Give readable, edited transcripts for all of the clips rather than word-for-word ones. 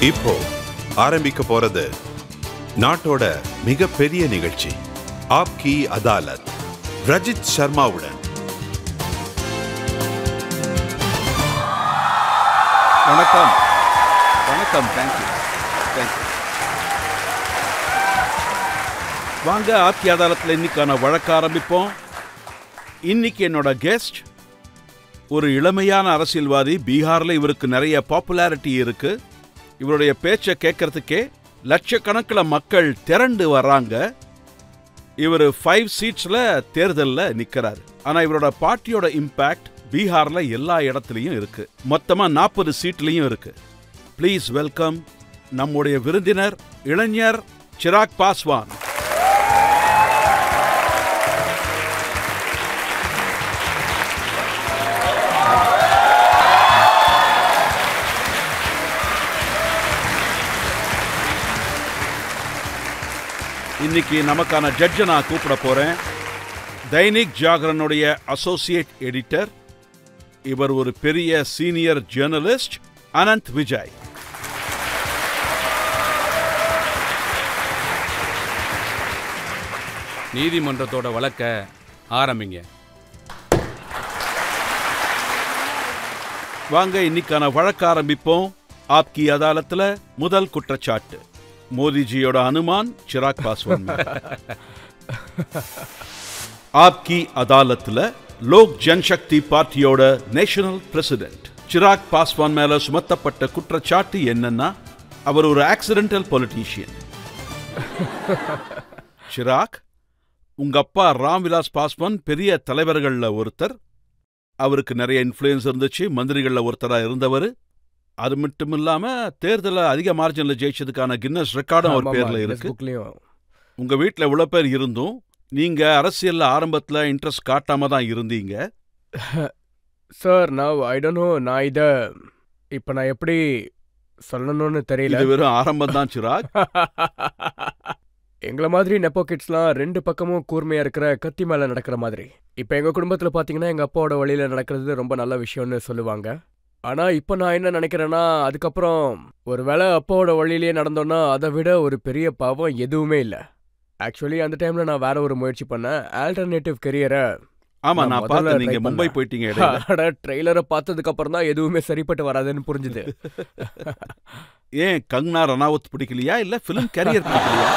இப்போ ஆரம்பிக்க போறது நாட்டோட மிகப்பெரிய நிகழ்ச்சி ஆப்கி அதாலத் ரஜித் சர்மாவுடன். வணக்கம் வணக்கம். தேங்க்யூ. வாங்க ஆப்கி அதாலத்தில் இன்னைக்கான வழக்க ஆரம்பிப்போம். இன்னைக்கு என்னோட கெஸ்ட் ஒரு இளமையான அரசியல்வாதி. பீகாரில் இவருக்கு நிறைய பாப்புலாரிட்டி இருக்கு. இவருடைய பேச்சை கேட்கறதுக்கே லட்சக்கணக்கில் மக்கள் திரண்டு வர்றாங்க. இவர் 5 சீட்ஸில் தேர்தலில் நிற்கிறார். ஆனால் இவரோட பார்ட்டியோட இம்பேக்ட் பீகாரில் எல்லா இடத்துலையும் இருக்கு. மொத்தமாக 40 சீட்லையும் இருக்கு. ப்ளீஸ் வெல்கம் நம்முடைய விருந்தினர் இளைஞர் சிராக் பாஸ்வான். இன்னைக்கு நமக்கான ஜட்ஜை நான் கூப்பிட போறேன். தைனிக் ஜாகரனுடைய அசோசியேட் எடிட்டர், இவர் ஒரு பெரிய சீனியர் ஜேர்னலிஸ்ட், அனந்த் விஜய். நீதிமன்றத்தோட வழக்க ஆரம்பிங்க. வாங்க இன்னைக்கான வழக்க ஆரம்பிப்போம். ஆப்கி அதாலத்தில் முதல் குற்றச்சாட்டு மோதிஜியோட அனுமான் சிராக் பாஸ்வான். ஆப்கி அதாலத்தில் லோக் ஜன்சக்தி பார்ட்டியோட நேஷனல் பிரசிடென்ட் சிராக் பாஸ்வான் மேல சுமத்தப்பட்ட குற்றச்சாட்டு என்னன்னா, அவர் ஒரு ஆக்சிடென்டல் பொலிட்டீஷியன். சிராக், உங்க அப்பா ராம்விலாஸ் பாஸ்வான் பெரிய தலைவர்கள்ல ஒருத்தர். அவருக்கு நிறைய இன்ஃப்ளூயன்ஸ் இருந்துச்சு. மந்திரிகள்ல ஒருத்தரா இருந்தவர். அது மட்டும் இல்லாம தேர்தலில் அதிக மார்ஜின்ல ஜெயிச்சதுக்கான கின்னஸ் ரெக்கார்டும் அவர் பேர்ல இருக்கு. உங்க வீட்டில் இவ்வளவு பேர் இருந்தும் நீங்க அரசியல்ல ஆரம்பத்துல இன்ட்ரெஸ்ட் காட்டாம தான் இருந்தீங்க. Sir I don't know. நான் எப்படி சொல்லணும்னு தெரியல. இது வெறும் ஆரம்பம் தான் சிராக். எங்களை மாதிரி நெப்போ கிட்ஸ்லாம் 2 பக்கமும் கூர்மையா இருக்கிற கத்தி மேல நடக்கிற மாதிரி. இப்ப எங்க குடும்பத்துல பாத்தீங்கன்னா எங்க அப்பாவோட வழியில நடக்கிறது ரொம்ப நல்ல விஷயம்னு சொல்லுவாங்க. ஆனா இப்ப நான் என்ன நினைக்கிறேன்னா, அதுக்கப்புறம் ஒருவேளை அப்பாவோட வழியிலேயே நடந்தோன்னா அதை விட ஒரு பெரிய பாவம் எதுவுமே இல்லை. ஆக்சுவலி அந்த டைம்ல நான் வேற ஒரு முயற்சி பண்ணேன். ஆல்டர்னேட்டிவ் கெரியரை. ஆமா, நான் பார்த்தேன். நீங்க மும்பை போயிட்டீங்க. ட்ரெய்லரை பார்த்ததுக்கு அப்புறம் தான் எதுவுமே சரிப்பட்டு வராதுன்னு புரிஞ்சுது. ஏன் கங்னா ரனாவத் பிடிக்கலையா இல்ல பிலிம் கேரியர் பிடிக்கலையா?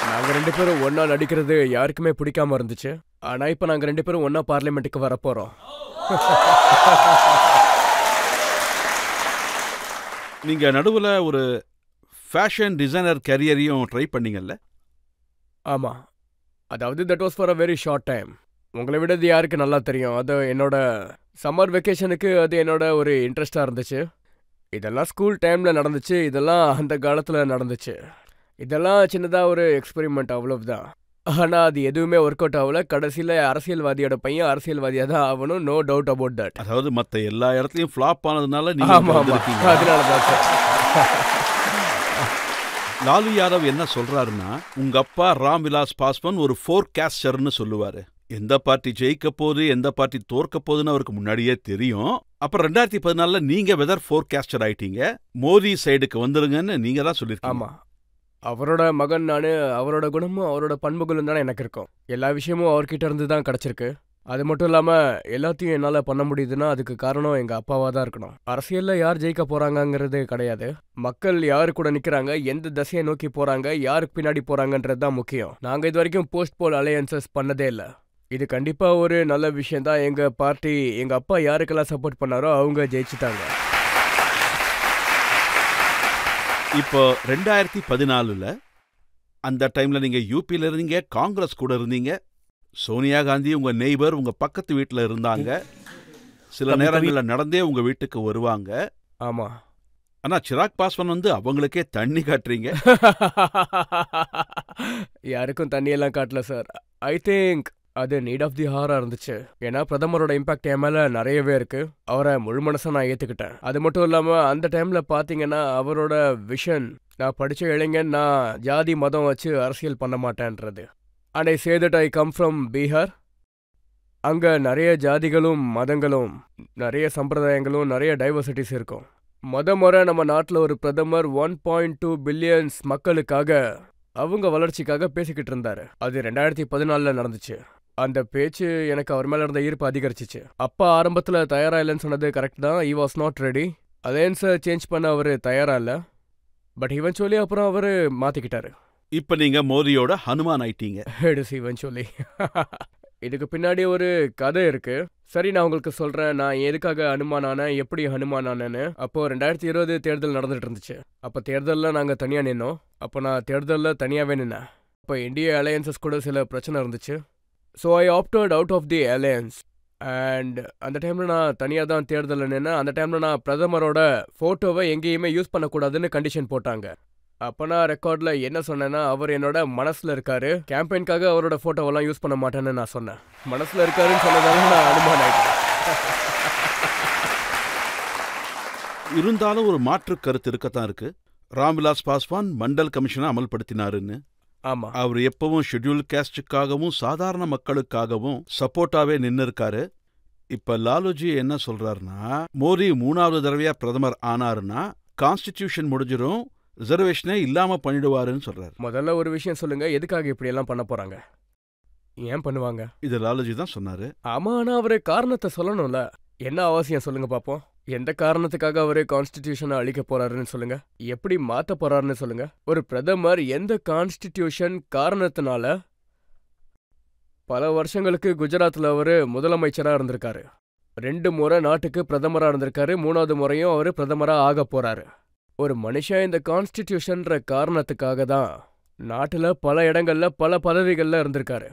நாங்க 2 பேரும் ஒன்னா நடிக்கிறது யாருக்குமே பிடிக்காம இருந்துச்சு. ஆனா இப்ப நாங்க 2 பேரும் ஒன்னா பார்லிமெண்ட்டுக்கு வரப்போறோம். நீங்க நடுவுல ஒரு ஃபேஷன் டிசைனர் கேரியரையும் ட்ரை பண்ணீங்கல்ல? ஆமா, அதாவது that was for a very short time. உங்களை விட அது யாருக்கு நல்லா தெரியும். அது என்னோட சம்மர் வெக்கேஷனுக்கு அது என்னோட ஒரு இன்ட்ரெஸ்டா இருந்துச்சு. இதெல்லாம் ஸ்கூல் டைம்ல நடந்துச்சு. இதெல்லாம் அந்த காலத்துல நடந்துச்சு. இதெல்லாம் சின்னதா ஒரு எக்ஸ்பெரிமெண்ட், அவ்வளவுதான். ஆனா அது எதுவுமே ஒர்க் அவுட் ஆகல. கடைசியில அரசியல்வாதியோட பையன் அரசியல்வாதியா தான் ஆகணும். No doubt about that. அதாவது மத்த எல்லா இடத்துலயும் ஃபிளாப் ஆனதுனால நீங்க அதனாலதான் லாலு யாதவ் என்ன சொல்றாருன்னா, உங்க அப்பா ராம்விலாஸ் பாஸ்வான் ஒரு ஃபோர்காஸ்டர்னு சொல்லுவாரு. எந்த பார்ட்டி ஜெயிக்க போகுது, எந்த பார்ட்டி தோற்க போகுதுன்னு அவருக்கு முன்னாடியே தெரியும். அப்புறம் 2014 நீங்க வெதர் ஃபோர்காஸ்டர் ஆயிட்டீங்க. மோடி சைடுக்கு வந்துருங்கன்னு நீங்க தான் சொல்லிருக்கீங்க. ஆமா, அவரோட மகன் நானு. அவரோட குணமும் அவரோட பண்புகளும் தானே எனக்கு இருக்கும். எல்லா விஷயமும் அவர்கிட்ட இருந்து தான் கிடைச்சிருக்கு. அது மட்டும் இல்லாம எல்லாத்தையும் என்னால பண்ண முடியுதுன்னா அதுக்கு காரணம் எங்க அப்பாவா தான் இருக்கணும். அரசியல்ல யார் ஜெயிக்க போறாங்கிறது கிடையாது. மக்கள் யாரு கூட நிக்கிறாங்க, எந்த திசையை நோக்கி போறாங்க, யாருக்கு பின்னாடி போறாங்கன்றது தான் முக்கியம். நாங்க இது வரைக்கும் போஸ்ட் போல் அலையன்சஸ் பண்ணதே இல்லை. இது கண்டிப்பா ஒரு நல்ல விஷயம் தான். எங்க பார்ட்டி, எங்க அப்பா யாருக்கெல்லாம் சப்போர்ட் பண்ணாரோ அவங்க ஜெயிச்சுட்டாங்க. இப்போ 2014 அந்த டைம்ல நீங்க யூபியில இருந்தீங்க, காங்கிரஸ் கூட இருந்தீங்க. சோனியா காந்தி உங்க நெய்பர், உங்க பக்கத்து வீட்டுல இருந்தாங்க. சில நேரங்களில் நடந்தே உங்க வீட்டுக்கு வருவாங்க. ஆமா, ஆனா சிராக் பாஸ்வான் அவங்களுக்கே தண்ணி காட்டுறீங்க. யாருக்கும் தண்ணியெல்லாம் காட்டல சார். ஐ திங்க் அது நீட் ஆஃப் தி ஹாரா இருந்துச்சு. ஏன்னா பிரதமரோட இம்பாக்ட் என் மேல நிறையவே இருக்கு. அவரை முழு மனசா நான் ஏத்துக்கிட்டேன். அது மட்டும் இல்லாம அந்த டைம்ல பாத்தீங்கன்னா அவரோட விஷன், நான் படிச்ச இளைஞன், நான் ஜாதி மதம் வச்சு அரசியல் பண்ண மாட்டேன்றது. And I say that I come from Bihar. அங்க நிறைய ஜாதிகளும் மதங்களும் நிறைய சம்பிரதாயங்களும் நிறைய டைவர்சிட்டிஸ் இருக்கும். முறை நம்ம நாட்டில் ஒரு பிரதமர் 1.2 பில்லியன்ஸ் மக்களுக்காக அவங்க வளர்ச்சிக்காக பேசிக்கிட்டு இருந்தாரு. அது 2014 நடந்துச்சு. அந்த பேச்சு எனக்கு அவர் மேல இருந்த ஈர்ப்பு அதிகரிச்சிச்சு. அப்பா ஆரம்பத்துல தயாரா இல்லைன்னு சொன்னது கரெக்ட் தான். he was not ready. அலையன்ஸை சேஞ்ச் பண்ண அவரு தயாரா இல்ல. பட் இவென்ச்சுவலி அப்புறம் அவரு மாத்திக்கிட்டாரு. இப்ப நீங்க மோதியோட ஹனுமான் ஆயிட்டீங்க. இவென்ச்சுவலி இதுக்கு பின்னாடி ஒரு கதை இருக்கு. சரி, நான் உங்களுக்கு சொல்றேன் நான் எதுக்காக ஹனுமானானேன், எப்படி ஹனுமானானேன்னு. அப்போ 2020 தேர்தல் நடந்துட்டு இருந்துச்சு. அப்போ தேர்தலில் நாங்கள் தனியாக நின்னோம். அப்போ நான் தேர்தலில் தனியாகவே நின்னேன். அப்போ இந்திய அலையன்சஸ் கூட சில பிரச்சனை இருந்துச்சு. So I opted out of the alliance. And அந்த டைமில் நான் தனியாக தான் தேர்தலில் நின்னேன். அந்த டைமில் நான் பிரதமரோட ஃபோட்டோவை எங்கேயுமே யூஸ் பண்ணக்கூடாதுன்னு கண்டிஷன் போட்டாங்க. அப்போ நான் ரெக்கார்டில் என்ன சொன்னேன்னா, அவர் என்னோட மனசில் இருக்காரு, கேம்பெயின்காக அவரோட ஃபோட்டோவெல்லாம் யூஸ் பண்ண மாட்டேன்னு நான் சொன்னேன். மனசில் இருக்காருன்னு சொன்னதால நான் அனுமானம் ஆயிட்டேன். இருந்தாலும் ஒரு மாற்று கருத்து இருக்கத்தான் இருக்கு. ராம்விலாஸ் பாஸ்வான் மண்டல் கமிஷனை அமல்படுத்தினாருன்னு. ஆமா, அவர் எப்பவும் ஷெட்யூல் கேஸ்டுக்காகவும் சாதாரண மக்களுக்காகவும் சப்போர்ட்டாவே நின்று இருக்காரு. இப்ப லாலுஜி என்ன சொல்றாருன்னா, மோடி 3வது தடவையா பிரதமர் ஆனாருன்னா கான்ஸ்டிடியூஷன் முடிஞ்சிரும், ரிசர்வேஷனே இல்லாம பண்ணிடுவாருன்னு சொல்றாரு. முதல்ல ஒரு விஷயம் சொல்லுங்க, எதுக்காக இப்படி எல்லாம் பண்ண போறாங்க, ஏன் பண்ணுவாங்க? இது லாலுஜி தான் சொன்னாரு. ஆமா, ஆனா அவரு காரணத்தை சொல்லணும்ல. என்ன அவசியம் சொல்லுங்க பாப்போம். எந்த காரணத்துக்காக அவரு கான்ஸ்டிடியூஷனை அழிக்க போறாருன்னு சொல்லுங்க, எப்படி மாத்த போறாருன்னு சொல்லுங்க. ஒரு பிரதமர் எந்த கான்ஸ்டிடியூஷன் காரணத்தினால பல வருஷங்களுக்கு குஜராத்ல அவரு முதலமைச்சரா இருந்திருக்காரு, 2 முறை நாட்டுக்கு பிரதமரா இருந்திருக்காரு, 3வது முறையும் அவரு பிரதமரா ஆக போறாரு. ஒரு மனுஷன் இந்த கான்ஸ்டிடியூஷன்ற காரணத்துக்காக தான் நாட்டுல பல இடங்கள்ல பல பதவிகள்ல இருந்திருக்காரு.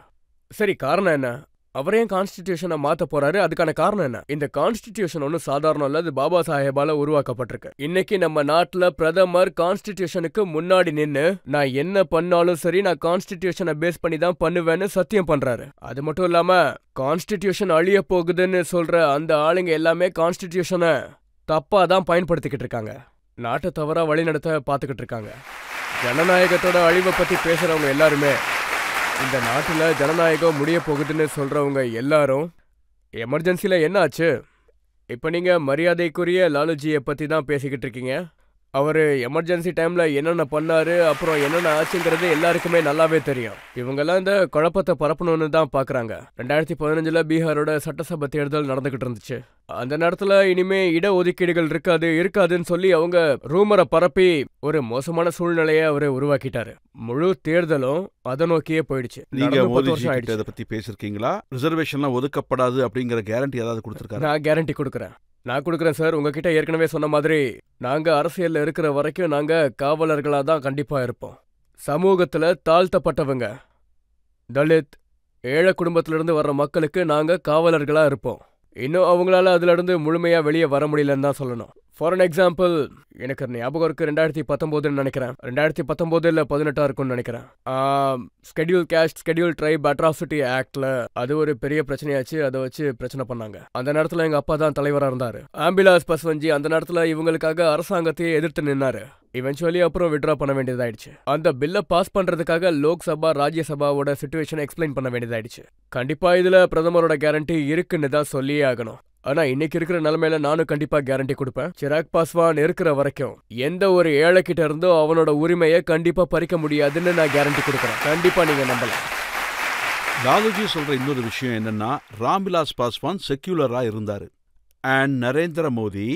சரி, காரணம் என்ன? அவரே கான்ஸ்டிடியூஷனை மாத்த போறாரு, அதுக்கான காரணம் என்ன? இந்த கான்ஸ்டிடியூஷன் ஒன்னும் சாதாரணம் இல்ல, அது பாபா சாஹேபால உருவாக்கப்பட்டிருக்கு. இன்னைக்கு நம்ம நாட்டுல பிரதமர் கான்ஸ்டிடியூஷனுக்கு முன்னாடி நின்னு நான் என்ன பண்ணாலும் சரி நான் கான்ஸ்டிடியூஷனை பேஸ் பண்ணி தான் பண்ணுவேன்னு சத்தியம் பண்றாரு. அது மட்டும் இல்லாம கான்ஸ்டிடியூஷன் அழிய போகுதுன்னு சொல்ற அந்த ஆளுங்க எல்லாமே கான்ஸ்டிடியூஷனை தப்பா தான் பயன்படுத்திக்கிட்டு இருக்காங்க, நாட்டை தவறா வழிநடத்த பாத்துக்கிட்டு இருக்காங்க. ஜனநாயகத்தோட அழிவை பத்தி பேசுறவங்க எல்லாருமே, இந்த நாட்டுல ஜனநாயகம் முடிய போகுதுன்னு சொல்றவங்க எல்லாரும் எமர்ஜென்சில என்ன ஆச்சு? இப்ப நீங்க மரியாதைக்குரிய லாலுஜியை பத்தி தான் பேசிக்கிட்டு இருக்கீங்க. அவரு எமர்ஜென்சி டைம்ல என்னென்ன பண்ணாரு, அப்புறம் என்னென்ன ஆச்சுங்கிறது எல்லாருக்குமே நல்லாவே தெரியும். இவங்கெல்லாம் இந்த குழப்பத்தை பரப்பணும்னு தான் பாக்குறாங்க. 2015 பீகாரோட சட்டசபை தேர்தல் நடந்துகிட்டு இருந்துச்சு. அந்த நேரத்துல இனிமே இடஒதுக்கீடுகள் இருக்காதுன்னு சொல்லி அவங்க ரூமரை பரப்பி ஒரு மோசமான சூழ்நிலையை அவரு உருவாக்கிட்டாரு. முழு தேர்தலும் அதை நோக்கியே போயிடுச்சு. நீங்க இதை பத்தி பேசிருக்கீங்களா? ரிசர்வேஷன்லாம் ஒதுக்கப்படாது அப்படிங்கிற கேரண்டி ஏதாவது கொடுத்திருக்காரு? நான் கேரண்டி கொடுக்குறேன் சார். உங்ககிட்ட ஏற்கனவே சொன்ன மாதிரி நாங்க அரசியல்ல இருக்கிற வரைக்கும் நாங்க காவலர்களா தான் கண்டிப்பா இருப்போம். சமூகத்துல தாழ்த்தப்பட்டவங்க, தலித், ஏழை குடும்பத்திலிருந்து வர்ற மக்களுக்கு நாங்க காவலர்களா இருப்போம். இன்னும் அவங்களால அதுல இருந்து முழுமையா வெளியே வர முடியலன்னு தான் சொல்லணும். ஃபார் அன் எக்ஸாம்பிள், எனக்கு ஞாபகம் இருக்கு 2019 நினைக்கிறேன், 2019 இல்ல 18 இருக்கும்னு நினைக்கிறேன். Schedule caste schedule tribe atrocity ஆக்ட்ல அது ஒரு பெரிய பிரச்சனையாச்சு. அதை வச்சு பிரச்சனை பண்ணாங்க. அந்த நேரத்துல எங்க அப்பா தான் தலைவரா இருந்தாரு. ஆம்பிலாஸ் பஸ்வஞ்சி அந்த நேரத்துல இவங்களுக்காக அரசாங்கத்தையே எதிர்த்து நின்னாரு. இவென்ச்சுவலி அப்புறம் விட்ரா பண்ண வேண்டியதாயிடுச்சு. அந்த பில்லை பாஸ் பண்றதுக்காக லோக்சபா ராஜ்யசபாவோட சிச்சுவேஷனை எக்ஸ்பிளைன் பண்ண வேண்டியதாயிடுச்சு. கண்டிப்பா இதுல பிரதமரோட கேரண்டி இருக்குன்னு தான் சொல்லியே ஆகணும். ஆனா இன்னைக்கு இருக்கிற நிலைமையில நானும் கண்டிப்பா கேரண்டி கொடுப்பேன். சிராக் பாஸ்வான் இருக்கிற வரைக்கும் எந்த ஒரு ஏழை கிட்ட இருந்தோ அவனோட உரிமையை கண்டிப்பா பறிக்க முடியாதுன்னு நான் கேரண்டி கொடுக்குறேன். கண்டிப்பா நீங்க நம்பலாம். லாலுஜி சொல்ற இன்னொரு விஷயம் என்னன்னா, ராம்விலாஸ் பாஸ்வான் செக்யூலரா இருந்தாரு. அண்ட் நரேந்திர மோடி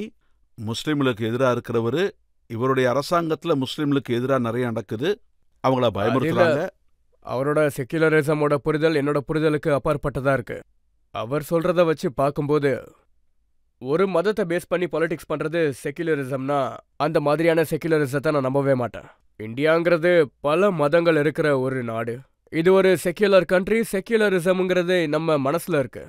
முஸ்லிம்களுக்கு எதிராக இருக்கிறவரு. இவருடைய அரசாங்கத்துல முஸ்லிம்களுக்கு எதிராக நிறைய நடக்குது, அவங்கள பயமுறுத்துறாங்க. அவரோட செக்யூலரிசமோட புரிதல் என்னோட புரிதலுக்கு அப்பாற்பட்டதா இருக்கு. அவர் சொல்றத வச்சு பார்க்கும்போது ஒரு மதத்தை பேஸ் பண்ணி பாலிடிக்ஸ் பண்றது செக்யூலரிசம்னா அந்த மாதிரியான செக்யூலரிசத்தை நான் நம்பவே மாட்டேன். இந்தியாங்கிறது பல மதங்கள் இருக்கிற ஒரு நாடு. இது ஒரு செக்யூலர் கண்ட்ரி. செக்யூலரிசம்ங்கிறது நம்ம மனசுல இருக்கு.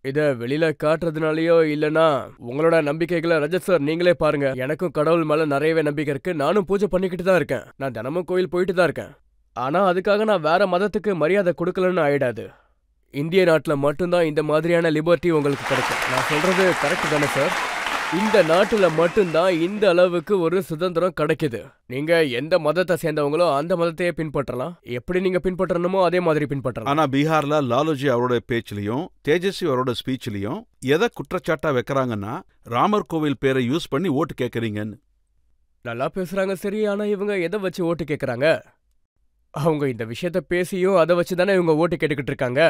இதை வெளியில காட்டுறதுனாலயோ இல்லைன்னா உங்களோட நம்பிக்கைகளை, ரஜத் சார் நீங்களே பாருங்க, எனக்கும் கடவுள் மேல நிறையவே நம்பிக்கை இருக்கு. நானும் பூஜை பண்ணிக்கிட்டு தான் இருக்கேன், நான் தினமும் கோயில் போயிட்டு தான் இருக்கேன். ஆனா அதுக்காக நான் வேற மதத்துக்கு மரியாதை கொடுக்கலன்னு ஆயிடாது. இந்திய நாட்டில் மட்டும்தான் இந்த மாதிரியான லிபர்ட்டி உங்களுக்கு கிடைக்கும். நான் சொல்றது கரெக்ட் தானே சார்? இந்த நாட்டுல மட்டும்தான் இந்த அளவுக்கு ஒரு சுதந்திரம் கிடைக்குது. நீங்க எந்த மதத்தை சேர்ந்தவங்களோ அந்த மதத்தையே பின்பற்றலாம். எப்படி நீங்க பின்பற்றணுமோ அதே மாதிரி பின்பற்றலாம். ஆனா பீகார்ல லாலுஜி அவரோட பேச்சிலையும் தேஜஸ்வி அவரோட ஸ்பீச்லயும் எதை குற்றச்சாட்டா வைக்கிறாங்கன்னா ராமர் கோவில் பேரை யூஸ் பண்ணி ஓட்டு கேட்கறீங்கன்னு. நல்லா பேசுறாங்க சரி, ஆனா இவங்க எதை வச்சு ஓட்டு கேட்கறாங்க? அவங்க இந்த விஷயத்த பேசியும் அதை வச்சுதானே இவங்க ஓட்டு கேட்டுக்கிட்டு இருக்காங்க.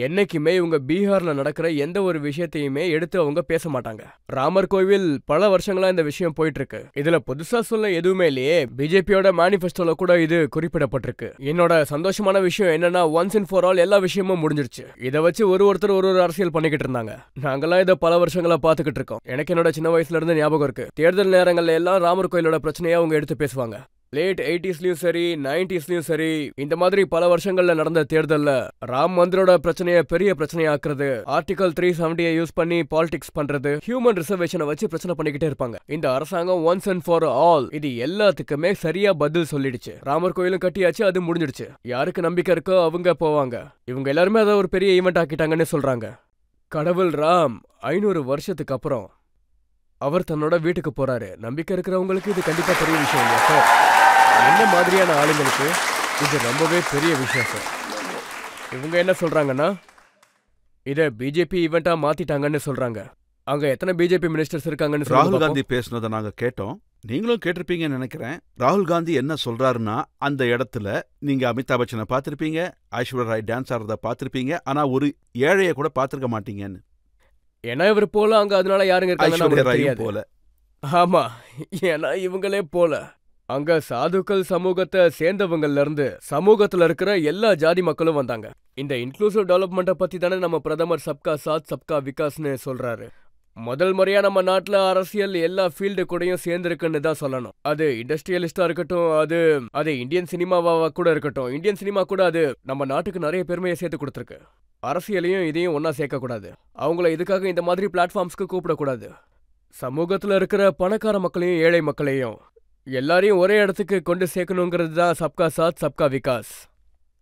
என்னைக்குமே இவங்க பீகார்ல நடக்கிற எந்த ஒரு விஷயத்தையுமே எடுத்து அவங்க பேச மாட்டாங்க. ராமர் கோவில் பல வருஷங்களா இந்த விஷயம் போயிட்டு இருக்கு. இதுல புதுசா சொல்ல எதுவுமே இல்லையே. பிஜேபியோட மேனிஃபெஸ்டோல கூட இது குறிப்பிடப்பட்டிருக்கு. என்னோட சந்தோஷமான விஷயம் என்னன்னா ஒன்ஸ் அண்ட் ஃபார் ஆல் எல்லா விஷயமும் முடிஞ்சிருச்சு. இதை வச்சு ஒருத்தர் ஒரு அரசியல் பண்ணிக்கிட்டு இருந்தாங்க. நாங்கெல்லாம் இதை பல வருஷங்களா பாத்துக்கிட்டு இருக்கோம். எனக்கு என்னோட சின்ன வயசுல இருந்து ஞாபகம் இருக்கு. தேர்தல் நேரங்கள்ல எல்லாம் ராமர் கோயிலோட பிரச்சனையை அவங்க எடுத்து பேசுவாங்க. லேட் 80ஸ்லயும் சரி 90ஸ்லயும் சரி இந்த மாதிரி பல வருஷங்கள்ல நடந்த தேர்தல்ல ராம் மந்திரோட பிரச்சனைய பெரிய பிரச்சனையாக்குறது, ஆர்டிகல் 370 யூஸ் பண்ணி பாலிடிக்ஸ் பண்றது, ஹியூமன் ரிசர்வேஷனை வச்சு பிரச்சனை பண்ணிக்கிட்டே இருப்பாங்க. இந்த அரசாங்கம் ஒன்ஸ் அண்ட் ஃபார் ஆல் இது எல்லாத்துக்குமே சரியா பதில் சொல்லிடுச்சு. ராமர் கோயிலும் கட்டியாச்சு, அது முடிஞ்சிடுச்சு. யாருக்கு நம்பிக்கை இருக்கோ அவங்க போவாங்க. இவங்க எல்லாருமே அதை ஒரு பெரிய ஈவெண்ட் ஆக்கிட்டாங்கன்னு சொல்றாங்க. கடவுள் ராம் 500 வருஷத்துக்கு அப்புறம் அவர் தன்னோட வீட்டுக்கு போறாரு. நம்பிக்கை இருக்கிறவங்களுக்கு இது கண்டிப்பா பெரிய விஷயம் இல்லையா சார்? என்ன மாதிரியான ஆளுங்களுக்கு இது ரொம்பவே பெரிய விஷயம் சார். இவங்க என்ன சொல்றாங்கன்னா இதை பிஜேபி ஈவெண்டா மாத்திட்டாங்கன்னு சொல்றாங்க. அங்க எத்தனை பிஜேபி மினிஸ்டர்ஸ் இருக்காங்கன்னு ராகுல் காந்தி பேசுனதை நாங்க கேட்டோம். நீங்களும் கேட்டிருப்பீங்கன்னு நினைக்கிறேன். ராகுல் காந்தி என்ன சொல்றாருன்னா, அந்த இடத்துல நீங்க அமிதாப் பச்சனை பார்த்திருப்பீங்க, ஐஸ்வர்யா ராய் டான்ஸ் ஆடுறத பார்த்திருப்பீங்க, ஆனா ஒரு ஏழைய கூட பார்த்திருக்க மாட்டீங்கன்னு. ஏன்னா இவர் போல அங்க அதனால யாருங்க இருக்காங்க போல. ஆமா, ஏன்னா இவங்களே போல அங்க சாதுக்கள் சமூகத்தை சேர்ந்தவங்கல இருந்து சமூகத்துல இருக்கிற எல்லா ஜாதி மக்களும் வந்தாங்க. இந்த இன்க்ளூசிவ் டெவலப்மெண்ட்டை பத்தி தானே நம்ம பிரதமர் சப்கா சாத் சப்கா விகாஸ்னு சொல்றாரு. முதல் முறையா நம்ம நாட்டுல அரசியல் எல்லா ஃபீல்டு கூடயும் சேர்ந்துருக்குன்னு தான் சொல்லணும். அது இண்டஸ்ட்ரியலிஸ்டா இருக்கட்டும், அது இந்தியன் சினிமாவா கூட இருக்கட்டும். இந்தியன் சினிமா கூட அது நம்ம நாட்டுக்கு நிறைய பெருமையை சேர்த்து கொடுத்துருக்கு. அரசியலையும் இதையும் ஒன்னா சேர்க்க கூடாது. அவங்கள இதுக்காக இந்த மாதிரி பிளாட்ஃபார்ம்ஸ்க்கு கூப்பிடக்கூடாது. சமூகத்துல இருக்கிற பணக்கார மக்களையும் ஏழை மக்களையும் எல்லாரையும் ஒரே இடத்துக்கு கொண்டு சேர்க்கணுங்கிறது தான் சப்கா சாத் சப்கா விகாஸ்.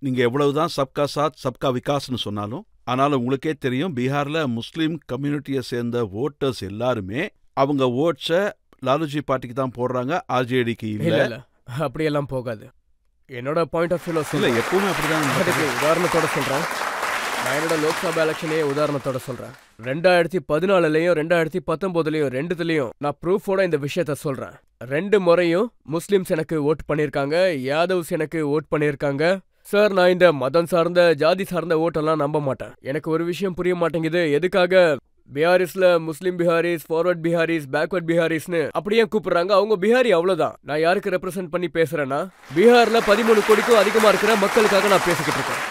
நீங்க எவ்வளவுதான் சப்கா சாத் சப்கா விகாஸ்னு சொன்னாலும், ஆனாலும் உங்களுக்கே தெரியும், பீகார்ல முஸ்லீம் கம்யூனிட்டியை சேர்ந்த ஓட்டர்ஸ் எல்லாருமே அவங்க ஓட்ஸை லாலுஜி பார்ட்டிக்கு தான் போடுறாங்க, ஆர்ஜேடிக்கு இல்ல. அப்படியெல்லாம் போகாது. என்னோட பாயிண்ட் ஆஃப் வியூல இல்ல, எப்பவுமே அப்படிதான். அதுக்கு உதாரணத்தோட சொல்றேன். நான் என்னோட லோக்சபா எலெக்ஷனே உதாரணத்தோட சொல்றேன். 2014லயும் 2019லயும் ரெண்டுத்துலயும் நான் ப்ரூஃபோட இந்த விஷயத்த சொல்றேன். 2 முறையும் முஸ்லிம்ஸ் எனக்கு ஓட் பண்ணிருக்காங்க, யாதவ்ஸ் எனக்கு ஓட் பண்ணிருக்காங்க. சார், நான் இந்த மதம் சார்ந்த ஜாதி சார்ந்த ஓட்டெல்லாம் நம்ப மாட்டேன். எனக்கு ஒரு விஷயம் புரிய மாட்டேங்குது, எதுக்காக பிஹாரிஸ்ல முஸ்லிம் பிஹாரிஸ், ஃபார்வர்ட் பிஹாரிஸ், பேக்வர்ட் பிஹாரிஸ்னு அப்படியே கூப்பிடுறாங்க. அவங்க பிஹாரி அவ்வளவுதான். நான் யாருக்கு ரெப்ரசென்ட் பண்ணி பேசுறேன்னா, பீகார்ல 13 கோடிக்கும் அதிகமா இருக்கிற மக்களுக்காக நான் பேசிக்கிட்டு இருக்கேன்.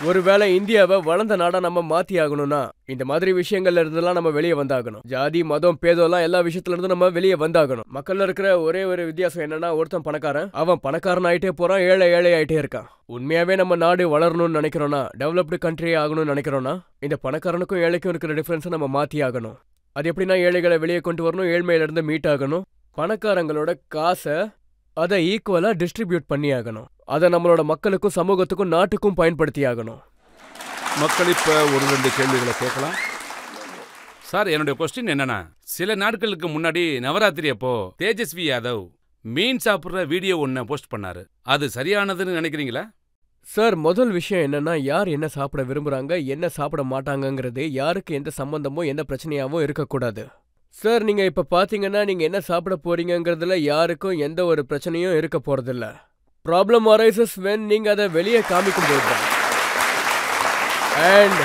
ஒருவேளை இந்தியாவை வளர்ந்த நாடா நம்ம மாத்தி ஆகணும்னா இந்த மாதிரி விஷயங்கள்ல இருந்தெல்லாம் நம்ம வெளியே வந்தாகணும். ஜாதி மதம் பேதம்லாம் எல்லா விஷயத்துல இருந்து நம்ம வெளியே வந்தாகணும். மக்கள்ல இருக்கிற ஒரே ஒரு வித்தியாசம் என்னன்னா, ஒருத்தன் பணக்காரன், அவன் பணக்காரன் ஆயிட்டே போறான், ஏழை ஆயிட்டே இருக்கான். உண்மையாவே நம்ம நாடு வளரணும்னு நினைக்கிறோம்னா, டெவலப்டு கண்ட்ரி ஆகணும்னு நினைக்கிறோம்னா, இந்த பணக்காரனுக்கும் ஏழைக்கும் இருக்கிற டிஃபரன்ஸை நம்ம மாத்தி ஆகணும். அது எப்படின்னா, ஏழைகளை வெளியே கொண்டு வரணும், ஏழ்மையில இருந்து மீட் ஆகணும். பணக்காரங்களோட காசை அதை ஈக்குவலா டிஸ்ட்ரிபியூட் பண்ணி ஆகணும். அதை நம்மளோட மக்களுக்கும் சமூகத்துக்கும் நாட்டுக்கும் பயன்படுத்தி ஆகணும். மக்கள் இப்ப ஒரு 2 கேள்விகளை கேட்கலாம். சார், என்னுடைய கொஸ்டின் என்னன்னா, சில நாட்களுக்கு முன்னாடி நவராத்திரி அப்போ தேஜஸ்வி யாதவ் மீன் சாப்பிட்ற வீடியோ ஒன்று போஸ்ட் பண்ணாரு. அது சரியானதுன்னு நினைக்கிறீங்களா? சார், முதல் விஷயம் என்னன்னா, யார் என்ன சாப்பிட விரும்புறாங்க, என்ன சாப்பிட மாட்டாங்கங்கிறது யாருக்கு எந்த சம்பந்தமோ எந்த பிரச்சனையாவும் இருக்கக்கூடாது. சார், நீங்க இப்ப பாத்தீங்கன்னா, நீங்க என்ன சாப்பிட போறீங்கிறதுல யாருக்கும் எந்த ஒரு பிரச்சனையும் இருக்க போறதில்ல. ப்ராப்ளம் அரைசஸ் வென் நீங்க அதை வெளியே காமிக்கும் போது தான். அண்ட்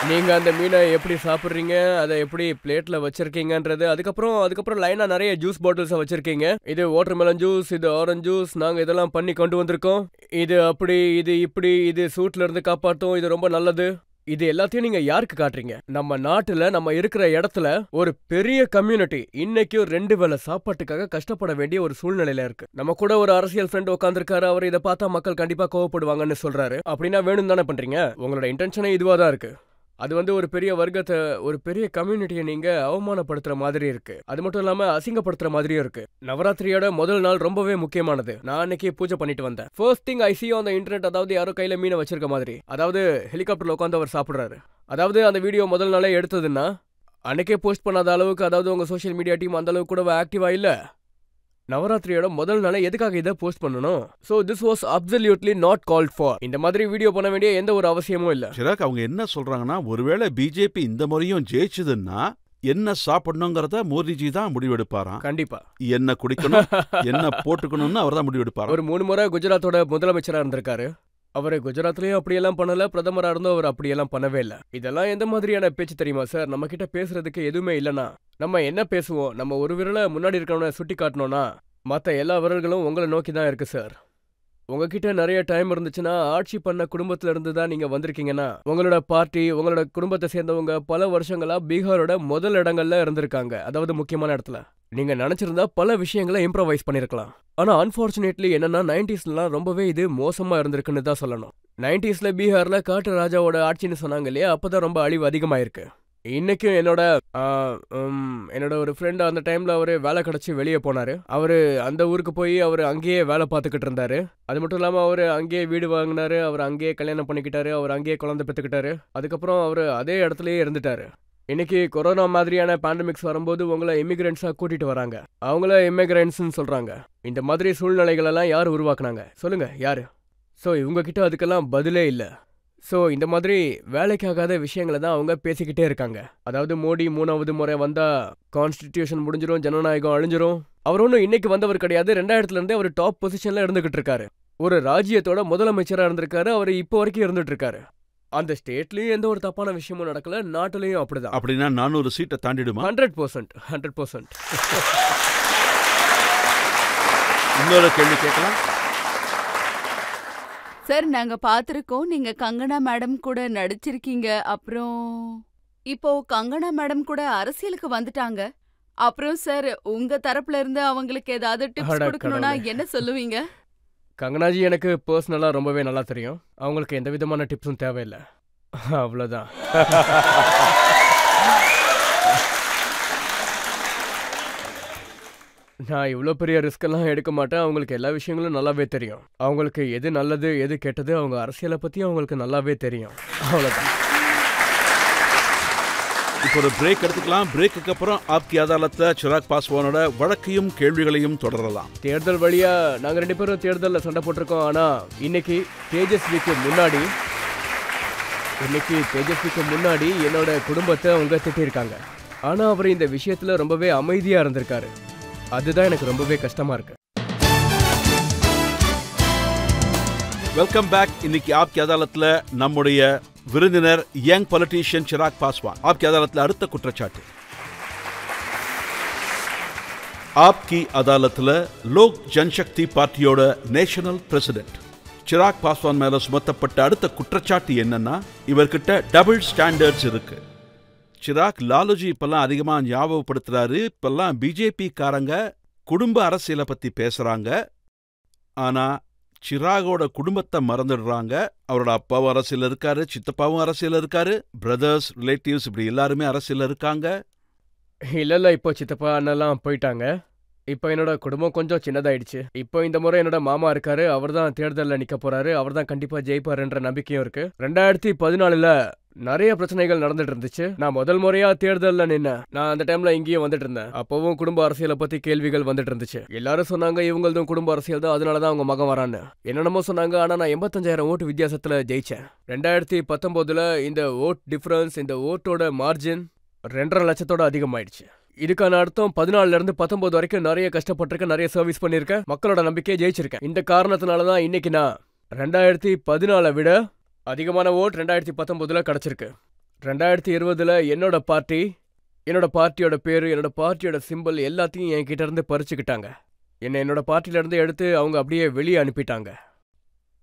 நீங்க அந்த மீனை எப்படி சாப்பிட்றீங்க, அதை எப்படி பிளேட்ல வச்சிருக்கீங்கன்றது, அதுக்கப்புறம் லைனா நிறைய ஜூஸ் பாட்டில்ஸை வச்சிருக்கீங்க. இது வாட்டர்மெலன் ஜூஸ், இது ஆரஞ்சு ஜூஸ், நாங்க இதெல்லாம் பண்ணி கொண்டு வந்திருக்கோம். இது அப்படி, இது இப்படி, இது சூட்ல இருந்து காப்பாற்றும், இது ரொம்ப நல்லது. இது எல்லாத்தையும் நீங்க யாருக்கு காட்டுறீங்க? நம்ம நாட்டுல நம்ம இருக்கிற இடத்துல ஒரு பெரிய கம்யூனிட்டி இன்னைக்கும் 2 வேளை சாப்பாட்டுக்காக கஷ்டப்பட வேண்டிய ஒரு சூழ்நிலையில இருக்கு. நம்ம கூட ஒரு அரசியல் ஃப்ரெண்ட் உட்காந்துருக்காரு, அவர் இதை பார்த்தா மக்கள் கண்டிப்பா கோவப்படுவாங்கன்னு சொல்றாரு. அப்படின்னா வேணும் தானே பண்றீங்க? உங்களோட இன்டென்ஷனே இதுவா தான் இருக்கு. அது ஒரு பெரிய வர்க்கத்தை, ஒரு பெரிய கம்யூனிட்டியை நீங்க அவமானப்படுத்துற மாதிரி இருக்கு. அது மட்டும் இல்லாம அசிங்கப்படுத்துற மாதிரியும் இருக்கு. நவராத்திரியோட முதல் நாள் ரொம்பவே முக்கியமானது. நான் அன்னைக்கு பூஜை பண்ணிட்டு வந்தேன். First thing I see on the internet, அதாவது யாரோ கையில மீனை வச்சிருக்க மாதிரி, அதாவது ஹெலிகாப்டர்ல உட்காந்து அவர் சாப்பிடுறாரு. அதாவது அந்த வீடியோ முதல் நாளே எடுத்ததுன்னா அன்னைக்கே போஸ்ட் பண்ணாத அளவுக்கு, அதாவது உங்க சோஷியல் மீடியா டீம் அந்த அளவுக்கு கூட ஆக்டிவா இல்ல. நவராத்திரியோட முதல் நாளே எதுக்காக இதை போஸ்ட் பண்ணணும்? So this was absolutely not called for. இந்த மாதிரி வீடியோ பண்ண வேண்டிய எந்த ஒரு அவசியமும் இல்ல. சிராக், அவங்க என்ன சொல்றாங்கன்னா, ஒருவேளை பிஜேபி இந்த முறையும் ஜெயிச்சதுன்னா என்ன சாப்பிடணுங்கிறத மோடிஜி தான் முடிவெடுப்பாராம். கண்டிப்பா. என்ன குடிக்கணும், என்ன போட்டுக்கணும்னு அவர் தான் முடிவெடுப்பாராம். ஒரு 3 முறை குஜராத்தோட முதலமைச்சரா இருந்திருக்காரு. அவரு குஜராத்லயும் அப்படியெல்லாம் பண்ணல, பிரதமரா இருந்தும் அவர் அப்படியெல்லாம் பண்ணவே இல்ல. இதெல்லாம் எந்த மாதிரியான பேச்சு தெரியுமா சார்? நம்ம கிட்ட பேசுறதுக்கு எதுவுமே இல்லனா நம்ம என்ன பேசுவோம்? நம்ம ஒரு விரலை முன்னாடி இருக்கவன சுட்டி காட்டணும்னா மத்த எல்லா விரல்களும் உங்களை நோக்கி தான் இருக்கு சார். உங்ககிட்ட நிறைய டைம் இருந்துச்சுன்னா, ஆட்சி பண்ண குடும்பத்துல இருந்து தான் நீங்க வந்திருக்கீங்கன்னா, உங்களோட பார்ட்டி, உங்களோட குடும்பத்தை சேர்ந்தவங்க பல வருஷங்களா பீகாரோட முதல் இடங்கள்ல இருந்திருக்காங்க, அதாவது முக்கியமான இடத்துல. நீங்க நினைச்சிருந்தா பல விஷயங்களை இம்ப்ரவைஸ் பண்ணிருக்கலாம். ஆனா அன்பார்ச்சுனேட்லி என்னன்னா 90ஸ்லாம் ரொம்பவே இது மோசமா இருந்திருக்குன்னு தான் சொல்லணும். 90ஸ்ல பீகார்ல காட்டு ராஜாவோட ஆட்சின்னு சொன்னாங்க இல்லையா, அப்பதான் ரொம்ப அழிவு அதிகமாயிருக்கு. இன்னைக்கும் என்னோட ஒரு ஃப்ரெண்ட் அந்த டைம்ல அவரு வேலை கிடைச்சி வெளியே போனாரு. அவரு அந்த ஊருக்கு போய் அவரு அங்கேயே வேலை பார்த்துக்கிட்டு இருந்தாரு. அது மட்டும் இல்லாம அவரு அங்கேயே வீடு வாங்கினாரு, அவர் அங்கேயே கல்யாணம் பண்ணிக்கிட்டாரு, அவர் அங்கேயே குழந்தை பெற்றுக்கிட்டாரு. அதுக்கப்புறம் அவரு அதே இடத்துலயே இருந்துட்டாரு. இன்னைக்கு கொரோனா மாதிரியான பேண்டமிக்ஸ் வரும்போது உங்களை இமிகிரண்ட்ஸா கூட்டிட்டு வராங்க, அவங்கள இமிகிரண்ட்ஸ்ன்னு சொல்றாங்க. இந்த மாதிரி சூழ்நிலைகள் எல்லாம் யாரு உருவாக்குனாங்க சொல்லுங்க? யாரு? ஸோ இவங்க கிட்ட அதுக்கெல்லாம் பதிலே இல்லை. ஸோ இந்த மாதிரி வேலைக்காகாத விஷயங்களை தான் அவங்க பேசிக்கிட்டே இருக்காங்க. அதாவது மோடி 3வது முறை வந்தா கான்ஸ்டிடியூஷன் முடிஞ்சிரும், ஜனநாயகம் அழிஞ்சிரும். அவர் ஒன்றும் இன்னைக்கு வந்தவர் கிடையாது. 2000ல இருந்தே அவர் டாப் பொசிஷன்ல இருந்துகிட்டு இருக்காரு. ஒரு ராஜ்யத்தோட முதலமைச்சரா இருந்திருக்காரு. அவர் இப்போ வரைக்கும் இருந்துட்டு இருக்காரு. அந்த ஸ்டேட்லயும் எந்த ஒரு தப்பான விஷயமும் நடக்கல, நாட்டிலையும் அப்படிதான். அப்படின்னா 400 சீட்டை தாண்டிடுமா? 100%. இன்னொரு கேள்வி கேட்கலாம் சார். நாங்க பாத்திருக்கோம், நீங்க கங்கனா மேடம் கூட நடிச்சிருக்கீங்க. அப்புறம் இப்போ கங்கனா மேடம் கூட அரசியலுக்கு வந்துட்டாங்க. அப்புறம் சார், உங்க தரப்புல இருந்து அவங்களுக்கு ஏதாவது டிப்ஸ் கொடுக்கணும்னா என்ன சொல்லுவீங்க? கங்கனாஜி எனக்கு பர்சனலா ரொம்பவே நல்லா தெரியும். அவங்களுக்கு எந்த விதமான டிப்ஸும் தேவையில்லை, அவ்வளவுதான். நான் இவ்வளோ பெரிய ரிஸ்க் எல்லாம் எடுக்க மாட்டேன். அவங்களுக்கு எல்லா விஷயங்களும் நல்லாவே தெரியும். அவங்களுக்கு எது நல்லது எது கெட்டது, அவங்க அரசியலை பத்தி அவங்களுக்கு நல்லாவே தெரியும், அவ்வளவுதான். இப்போ ஒரு பிரேக் எடுத்துக்கலாம். பிரேக்குக்கு அப்புறம் ஆப்கி அதாலத்ல சிராக் பாஸ்வானோட வழக்கையும் கேள்விகளையும் தொடரலாம். தேர்தல் வழியா நாங்க 2 பேரும் தேர்தலில் சண்டை போட்டிருக்கோம். ஆனா இன்னைக்கு தேஜஸ்விக்கு முன்னாடி என்னோட குடும்பத்தை அவங்க திட்டிருக்காங்க. ஆனா அவர் இந்த விஷயத்துல ரொம்பவே அமைதியா இருந்திருக்காரு. அதுதான் எனக்கு ரொம்பவே கஷ்டமா இருக்கு. Welcome back. இன்னைக்கு ஆப்கி அதாலத்ல நம்முடைய விருந்தினர் யங் பொலிட்டீஷியன் சிராக் பாஸ்வான். ஆப்கி அதாலத்ல அடுத்த குற்றச்சாட்டு. ஆப்கி அதாலத்ல லோக் ஜன்சக்தி பார்ட்டியோட நேஷனல் பிரசிடென்ட் சிராக் பாஸ்வான் மேல சுமத்தப்பட்ட அடுத்த குற்றச்சாட்டு என்னன்னா, இவர்கிட்ட டபுள் ஸ்டாண்டர்ட்ஸ் இருக்கு. சிராக், லாலுஜி இப்பெல்லாம் அதிகமா ஞாபகப்படுத்துறாரு. இப்பெல்லாம் பிஜேபி காரங்க குடும்ப அரசியலை பத்தி பேசுறாங்க. ஆனா சிராகோட குடும்பத்தை மறந்துடுறாங்க. அவரோட அப்பாவும் அரசியல் இருக்காரு, சித்தப்பாவும் அரசியல் இருக்காரு, பிரதர்ஸ், ரிலேட்டிவ்ஸ், இப்படி எல்லாருமே அரசியல் இருக்காங்க. இல்ல, இப்போ சித்தப்பா அண்ணெல்லாம் போயிட்டாங்க. இப்போ என்னோட குடும்பம் கொஞ்சம் சின்னதாயிடுச்சு. இப்போ இந்த முறை என்னோட மாமா இருக்காரு, அவர் தான் தேர்தலில் நிக்க போறாரு. அவர் தான் கண்டிப்பா ஜெயிப்பாருன்ற நம்பிக்கையும் இருக்கு. 2014ல நிறைய பிரச்சனைகள் நடந்துட்டு இருந்துச்சு. நான் முதல் முறையா தேர்தலில் நின்னேன். நான் அந்த டைம்ல இங்கேயும் வந்துட்டு இருந்தேன். அப்பவும் குடும்ப அரசியலை பத்தி கேள்விகள் வந்துட்டு இருந்துச்சு. எல்லாரும் சொன்னாங்க இவங்களதும் குடும்ப அரசியல் தான், அதனாலதான் அவங்க மகன் வரான்னு என்னென்னமோ சொன்னாங்க. ஆனா நான் 85,000 ஓட்டு வித்தியாசத்துல ஜெயிச்சேன். 2019ல இந்த ஓட் டிஃபரன்ஸ், இந்த ஓட்டோட மார்ஜின் 2.5 லட்சத்தோட அதிகமாயிடுச்சு. இதுக்கான அர்த்தம் 14ல இருந்து 19 வரைக்கும் நிறைய கஷ்டப்பட்டிருக்கேன், நிறைய சர்வீஸ் பண்ணிருக்கேன், மக்களோட நம்பிக்கையை ஜெயிச்சிருக்கேன். இந்த காரணத்தினாலதான் இன்னைக்கு நான் 2014 விட அதிகமான ஓட் 2019ல கிடைச்சிருக்கு. 2020ல என்னோட பார்ட்டியோட பேரு, என்னோட பார்ட்டியோட சிம்பிள் எல்லாத்தையும் என்கிட்ட இருந்து பறிச்சுக்கிட்டாங்க. என்னோட பார்ட்டில இருந்து எடுத்து அவங்க அப்படியே வெளியே அனுப்பிட்டாங்க.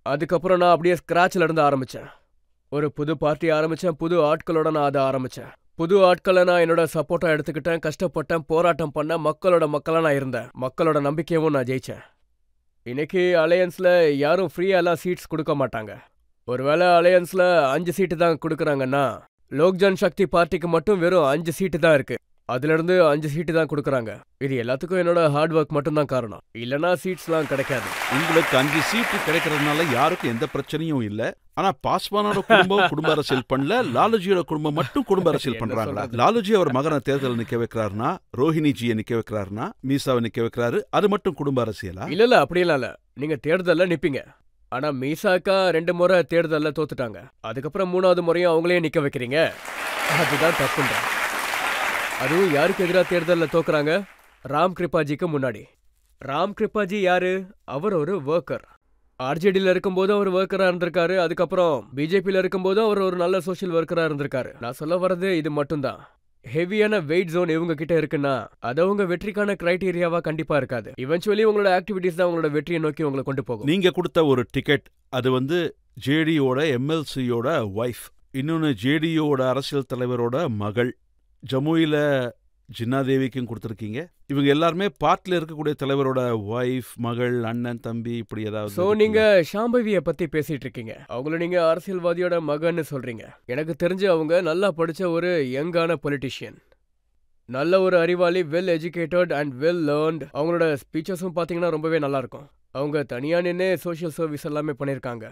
அதுக்கப்புறம் நான் அப்படியே ஸ்கிராச்ல இருந்து ஆரம்பிச்சேன். ஒரு புது பார்ட்டி ஆரம்பிச்சேன், புது ஆட்களோட நான் அதை ஆரம்பிச்சேன். புது ஆட்களை நான் என்னோட சப்போர்ட்டா எடுத்துக்கிட்டேன், கஷ்டப்பட்டேன், போராட்டம் பண்ணேன், மக்களா நான் இருந்தேன். மக்களோட நம்பிக்கையும் நான் ஜெயிச்சேன். இன்னைக்கு அலையன்ஸ்ல யாரும் ஃப்ரீயாலாம் சீட்ஸ் கொடுக்க மாட்டாங்க. ஒருவேளை அலையன்ஸ்ல 5 சீட்டு தான் கொடுக்குறாங்கன்னா, லோக் ஜன் சக்தி பார்ட்டிக்கு மட்டும் வெறும் 5 சீட்டு தான் இருக்கு. அதுல இருந்து 5 சீட்டு தான் கொடுக்குறாங்க. இது எல்லாத்துக்கும் என்னோட ஹார்ட் ஒர்க் மட்டும் தான் காரணம். இல்லனா சீட்ஸ்லாம் கிடைக்காது. உங்களுக்கு 5 சீட்டு கிடைக்கிறதுனால யாருக்கும் எந்த பிரச்சனையும் இல்ல. ஆனா பாஸ்வானோட குடும்பம் குடும்ப அரசியல் பண்ணல, லாலுஜியோட குடும்பம் மட்டும் குடும்ப அரசியல் பண்றாங்களா? லாலுஜி அவர் மகனை தேர்தல் நிக்க வைக்கிறாருனா, ரோஹிணிஜியை நிக்க வைக்கிறாருனா, மீசாவை நிக்க வைக்கிறாரு, அது மட்டும் குடும்ப அரசியலா? இல்ல அப்படியெல்லாம் இல்ல. நீங்க தேர்தல்ல நிப்பீங்க. ஆனா மீசாக்கா 2 முறை தேர்தல்ல தோத்துட்டாங்க. அதுக்கப்புறம் 3வது முறையும் அவங்களே நிக்க வைக்கிறீங்க. அதுதான் தப்புன்ற. அதுவும் யாருக்கு எதிராக தேர்தல்ல தோக்குறாங்க? ராம் கிருபாஜிக்கு முன்னாடி. ராம் கிருபாஜி யாரு? அவர் ஒரு ஒர்க்கர். ஆர்ஜேடியில் இருக்கும்போது அவர் ஒர்க்கரா இருந்திருக்காரு. அதுக்கப்புறம் பிஜேபியில் இருக்கும்போது அவர் ஒரு நல்ல சோஷியல் ஒர்க்கரா இருந்திருக்காரு. நான் சொல்ல வர்றது இது மட்டும்தான். ஹெவியான வெயிட் ஜோன் இவங்க கிட்ட இருக்குன்னா அது அவங்க வெற்றிக்கான கிரைட்டீரியாவா கண்டிப்பா இருக்காது. இவென்ச்சுவலி உங்களோட ஆக்டிவிட்டிஸ் தான் உங்களோட வெற்றியை நோக்கி உங்களை கொண்டு போகும். நீங்க கொடுத்த ஒரு டிக்கெட் அது ஜேடியோட எம்எல்சியோட ஒய்ஃப், இன்னொன்னு ஜேடியோட அரசியல் தலைவரோட மகள். ஜம்முயில ஜின்னாதேவிக்கும் கொடுத்துருக்கீங்க. இவங்க எல்லாருமே பார்ட்டில இருக்கக்கூடிய தலைவரோட ஒய்ஃப், மகள், அண்ணன், தம்பி, இப்படி ஏதாவது. சோ நீங்க ஷாம்பவிய பத்தி பேசிட்டு இருக்கீங்க. அவங்கள நீங்க அரசியல்வாதியோட மகன்னு சொல்றீங்க. எனக்கு தெரிஞ்சு அவங்க நல்லா படிச்ச ஒரு யங்கான பொலிட்டிஷியன், நல்ல ஒரு அறிவாளி, well educated and well learned. அவங்களோட ஸ்பீச்சஸும் பாத்தீங்கன்னா ரொம்பவே நல்லா இருக்கும். அவங்க தனியா நின்று சோஷியல் சர்வீஸ் எல்லாமே பண்ணிருக்காங்க.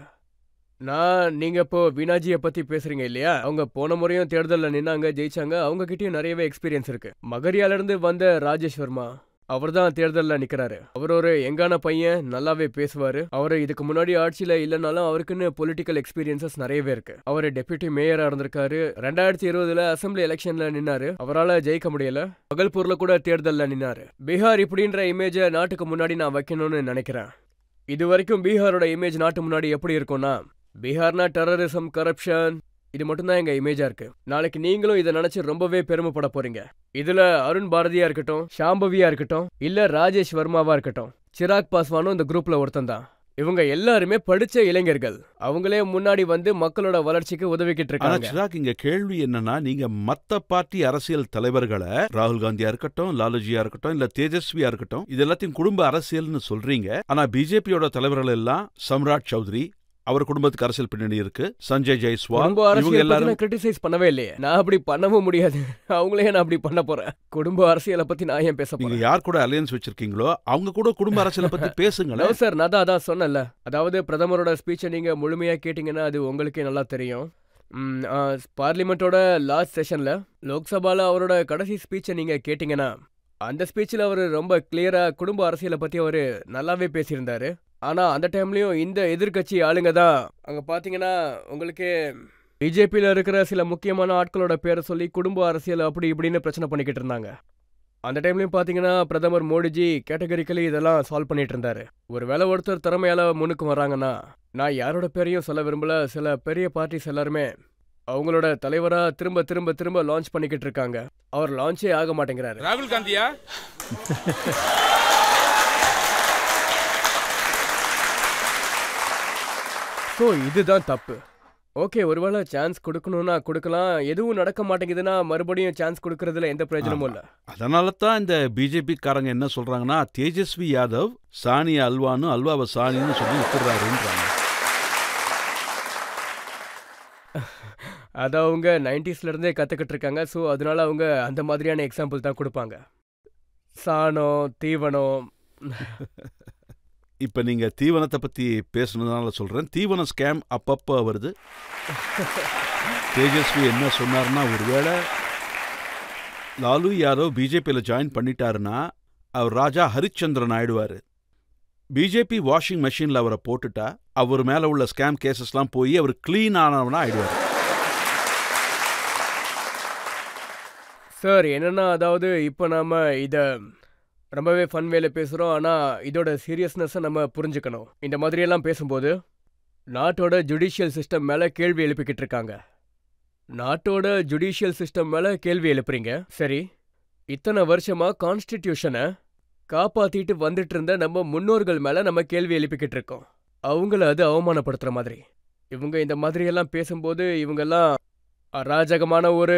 நீங்க இப்போ வீணாஜியை பத்தி பேசுறீங்க இல்லையா? அவங்க போன முறையும் தேர்தல்ல நின்னாங்க, ஜெயிச்சாங்க. அவங்க கிட்டயும் நிறையவே எக்ஸ்பீரியன்ஸ் இருக்கு. மகரியால இருந்து வந்த ராஜேஷ் வர்மா அவர் தான் தேர்தல்ல நிக்கிறாரு. அவர் ஒரு யங்கான பையன், நல்லாவே பேசுவாரு. அவரு இதுக்கு முன்னாடி ஆட்சியில இல்லைனாலும் அவருக்குன்னு பொலிட்டிக்கல் எக்ஸ்பீரியன்சஸ் நிறையவே இருக்கு. அவர் டெப்யூட்டி மேயரா இருந்திருக்காரு. 2020 அசம்பிளி எலெக்ஷன்ல நின்னாரு. அவரால் ஜெயிக்க முடியல. பகல்பூர்ல கூட தேர்தல்ல நின்னாரு. பீகார் இப்படின்ற இமேஜை நாட்டுக்கு முன்னாடி நான் வைக்கணும்னு நினைக்கிறேன். இது வரைக்கும் பீகாரோட இமேஜ் நாட்டு முன்னாடி எப்படி இருக்கும்னா, பீகார்னா டெரரிசம், கரப்ஷன், இது மட்டும்தான் எங்க இமேஜா இருக்கு. நாளைக்கு நீங்களும் இதை நினைச்சு ரொம்பவே பெருமைப்பட போறீங்க. இதுல அருண் பாரதியா இருக்கட்டும், ஷாம்பவியா இருக்கட்டும், இல்ல ராஜேஷ் வர்மாவா இருக்கட்டும், சிராக் பாஸ்வானும் இந்த குரூப்ல ஒருத்தன் தான். இவங்க எல்லாருமே படிச்ச இளைஞர்கள். அவங்களே முன்னாடி வந்து மக்களோட வளர்ச்சிக்கு உதவிக்கிட்டு இருக்காங்க. சிராக், இங்க கேள்வி என்னன்னா, நீங்க மத்த பார்ட்டி அரசியல் தலைவர்களை, ராகுல் காந்தியா இருக்கட்டும், லாலுஜியா இருக்கட்டும், இல்ல தேஜஸ்வியா இருக்கட்டும், இது எல்லாத்தையும் குடும்ப அரசியல்னு சொல்றீங்க. ஆனா பிஜேபியோட தலைவர்கள் எல்லாம் சம்ராட் சௌத்ரி, அவர் குடும்பத்துக்கு அரசியல் பின்னணி இருக்கு, சஞ்சய் ஜெய்ஸ்வால், இவங்க எல்லாரும் கிரிட்டிசைஸ் பண்ணவே இல்லையே. நான் அப்படி பண்ணவும் முடியாது. அவங்களே நான் அப்படி பண்ண போறேன். குடும்ப அரசியலை பத்தி நான் ஏன் பேச போறேன்? நீங்க யார் கூட அலையன்ஸ் வச்சிருக்கீங்களோ அவங்க கூட குடும்ப அரசியலை பத்தி பேசுங்களேன். சார், நான் அதான் சொன்னேன்ல. அதாவது பிரதமரோட ஸ்பீச்சை நீங்க முழுமையா கேட்டீங்கன்னா அது உங்களுக்கே நல்லா தெரியும். பார்லிமெண்டோட லாஸ்ட் செஷன்ல, லோக்சபால அவரோட கடைசி ஸ்பீச்சை நீங்க கேட்டீங்கன்னா அந்த ஸ்பீச்சில் அவர் ரொம்ப கிளியரா குடும்ப அரசியலை பத்தி அவரு நல்லாவே பேசியிருந்தாரு. ஆனா அந்த டைம்லயும் இந்த எதிர்கட்சி ஆளுங்க தான் அங்க பாத்தீங்கன்னா உங்களுக்கு பிஜேபியில இருக்கிற சில முக்கியமான ஆட்களோட பேரை சொல்லி குடும்ப அரசியல் அப்படி இப்படின்னு பிரச்சனை பண்ணிக்கிட்டு இருந்தாங்க. அந்த டைம்லயும் பாத்தீங்கன்னா பிரதமர் மோடிஜி கேட்டகரிக்கலி இதெல்லாம் சால்வ் பண்ணிட்டு இருந்தாரு. ஒருவேளை ஒருத்தர் திறமையால முன்னுக்கு வர்றாங்கன்னா, நான் யாரோட பேரையும் சொல்ல விரும்பல, சில பெரிய பார்ட்டிஸ் எல்லாருமே அவங்களோட தலைவரா திரும்ப திரும்ப திரும்ப லான்ச் பண்ணிக்கிட்டு இருக்காங்க. அவர் லான்ச்சே ஆக மாட்டேங்கிறாரு. ராகுல் காந்தியா? ஸோ இதுதான் தப்பு. ஓகே, ஒருவேளை சான்ஸ் கொடுக்கணும்னா கொடுக்கலாம். எதுவும் நடக்க மாட்டேங்குதுன்னா மறுபடியும் சான்ஸ் கொடுக்கறதுல எந்த பிரயோஜனமும் இல்லை. அதனால தான் இந்த பிஜேபி காரங்க என்ன சொல்றாங்கன்னா, தேஜஸ்வி யாதவ் சானியா அல்வான்னு, அல்வாவை சாணின்னு சொல்லி விட்டுறாருன்றாங்க. அதை அவங்க 90s இருந்தே கற்றுக்கிட்டு இருக்காங்க. ஸோ அதனால அவங்க அந்த மாதிரியான எக்ஸாம்பிள் தான் கொடுப்பாங்க. சாணம், தீவனம். இப்போ நீங்கள் தீவனத்தை பற்றி பேசுனதுனால சொல்கிறேன். தீவன ஸ்கேம் அப்பப்போ வருது. தேஜஸ்வி என்ன சொன்னார்னா, ஒருவேளை லாலு யாதவ் பிஜேபியில் ஜாயின் பண்ணிட்டாருன்னா அவர் ராஜா ஹரிச்சந்திரன் ஆயிடுவார். பிஜேபி வாஷிங் மெஷினில் அவரை போட்டுட்டா அவர் மேலே உள்ள ஸ்கேம் கேசஸ்லாம் போய் அவர் க்ளீன் ஆனவனா ஆயிடுவார். சார், என்னன்னா, அதாவது இப்போ நாம் இதை ரொம்பவே ஃபன் வேலை பேசுகிறோம். ஆனால் இதோட சீரியஸ்னஸை நம்ம புரிஞ்சுக்கணும். இந்த மாதிரியெல்லாம் பேசும்போது நாட்டோட ஜுடிஷியல் சிஸ்டம் மேலே கேள்வி எழுப்பிக்கிட்டு இருக்காங்க. நாட்டோட ஜுடிஷியல் சிஸ்டம் மேலே கேள்வி எழுப்புறீங்க. சரி, இத்தனை வருஷமாக கான்ஸ்டிடியூஷனை காப்பாற்றிட்டு வந்துட்டு இருந்த நம்ம முன்னோர்கள் மேலே நம்ம கேள்வி எழுப்பிக்கிட்டு இருக்கோம். அவங்கள அது அவமானப்படுத்துகிற மாதிரி. இவங்க இந்த மாதிரியெல்லாம் பேசும்போது இவங்கெல்லாம் அராஜகமான ஒரு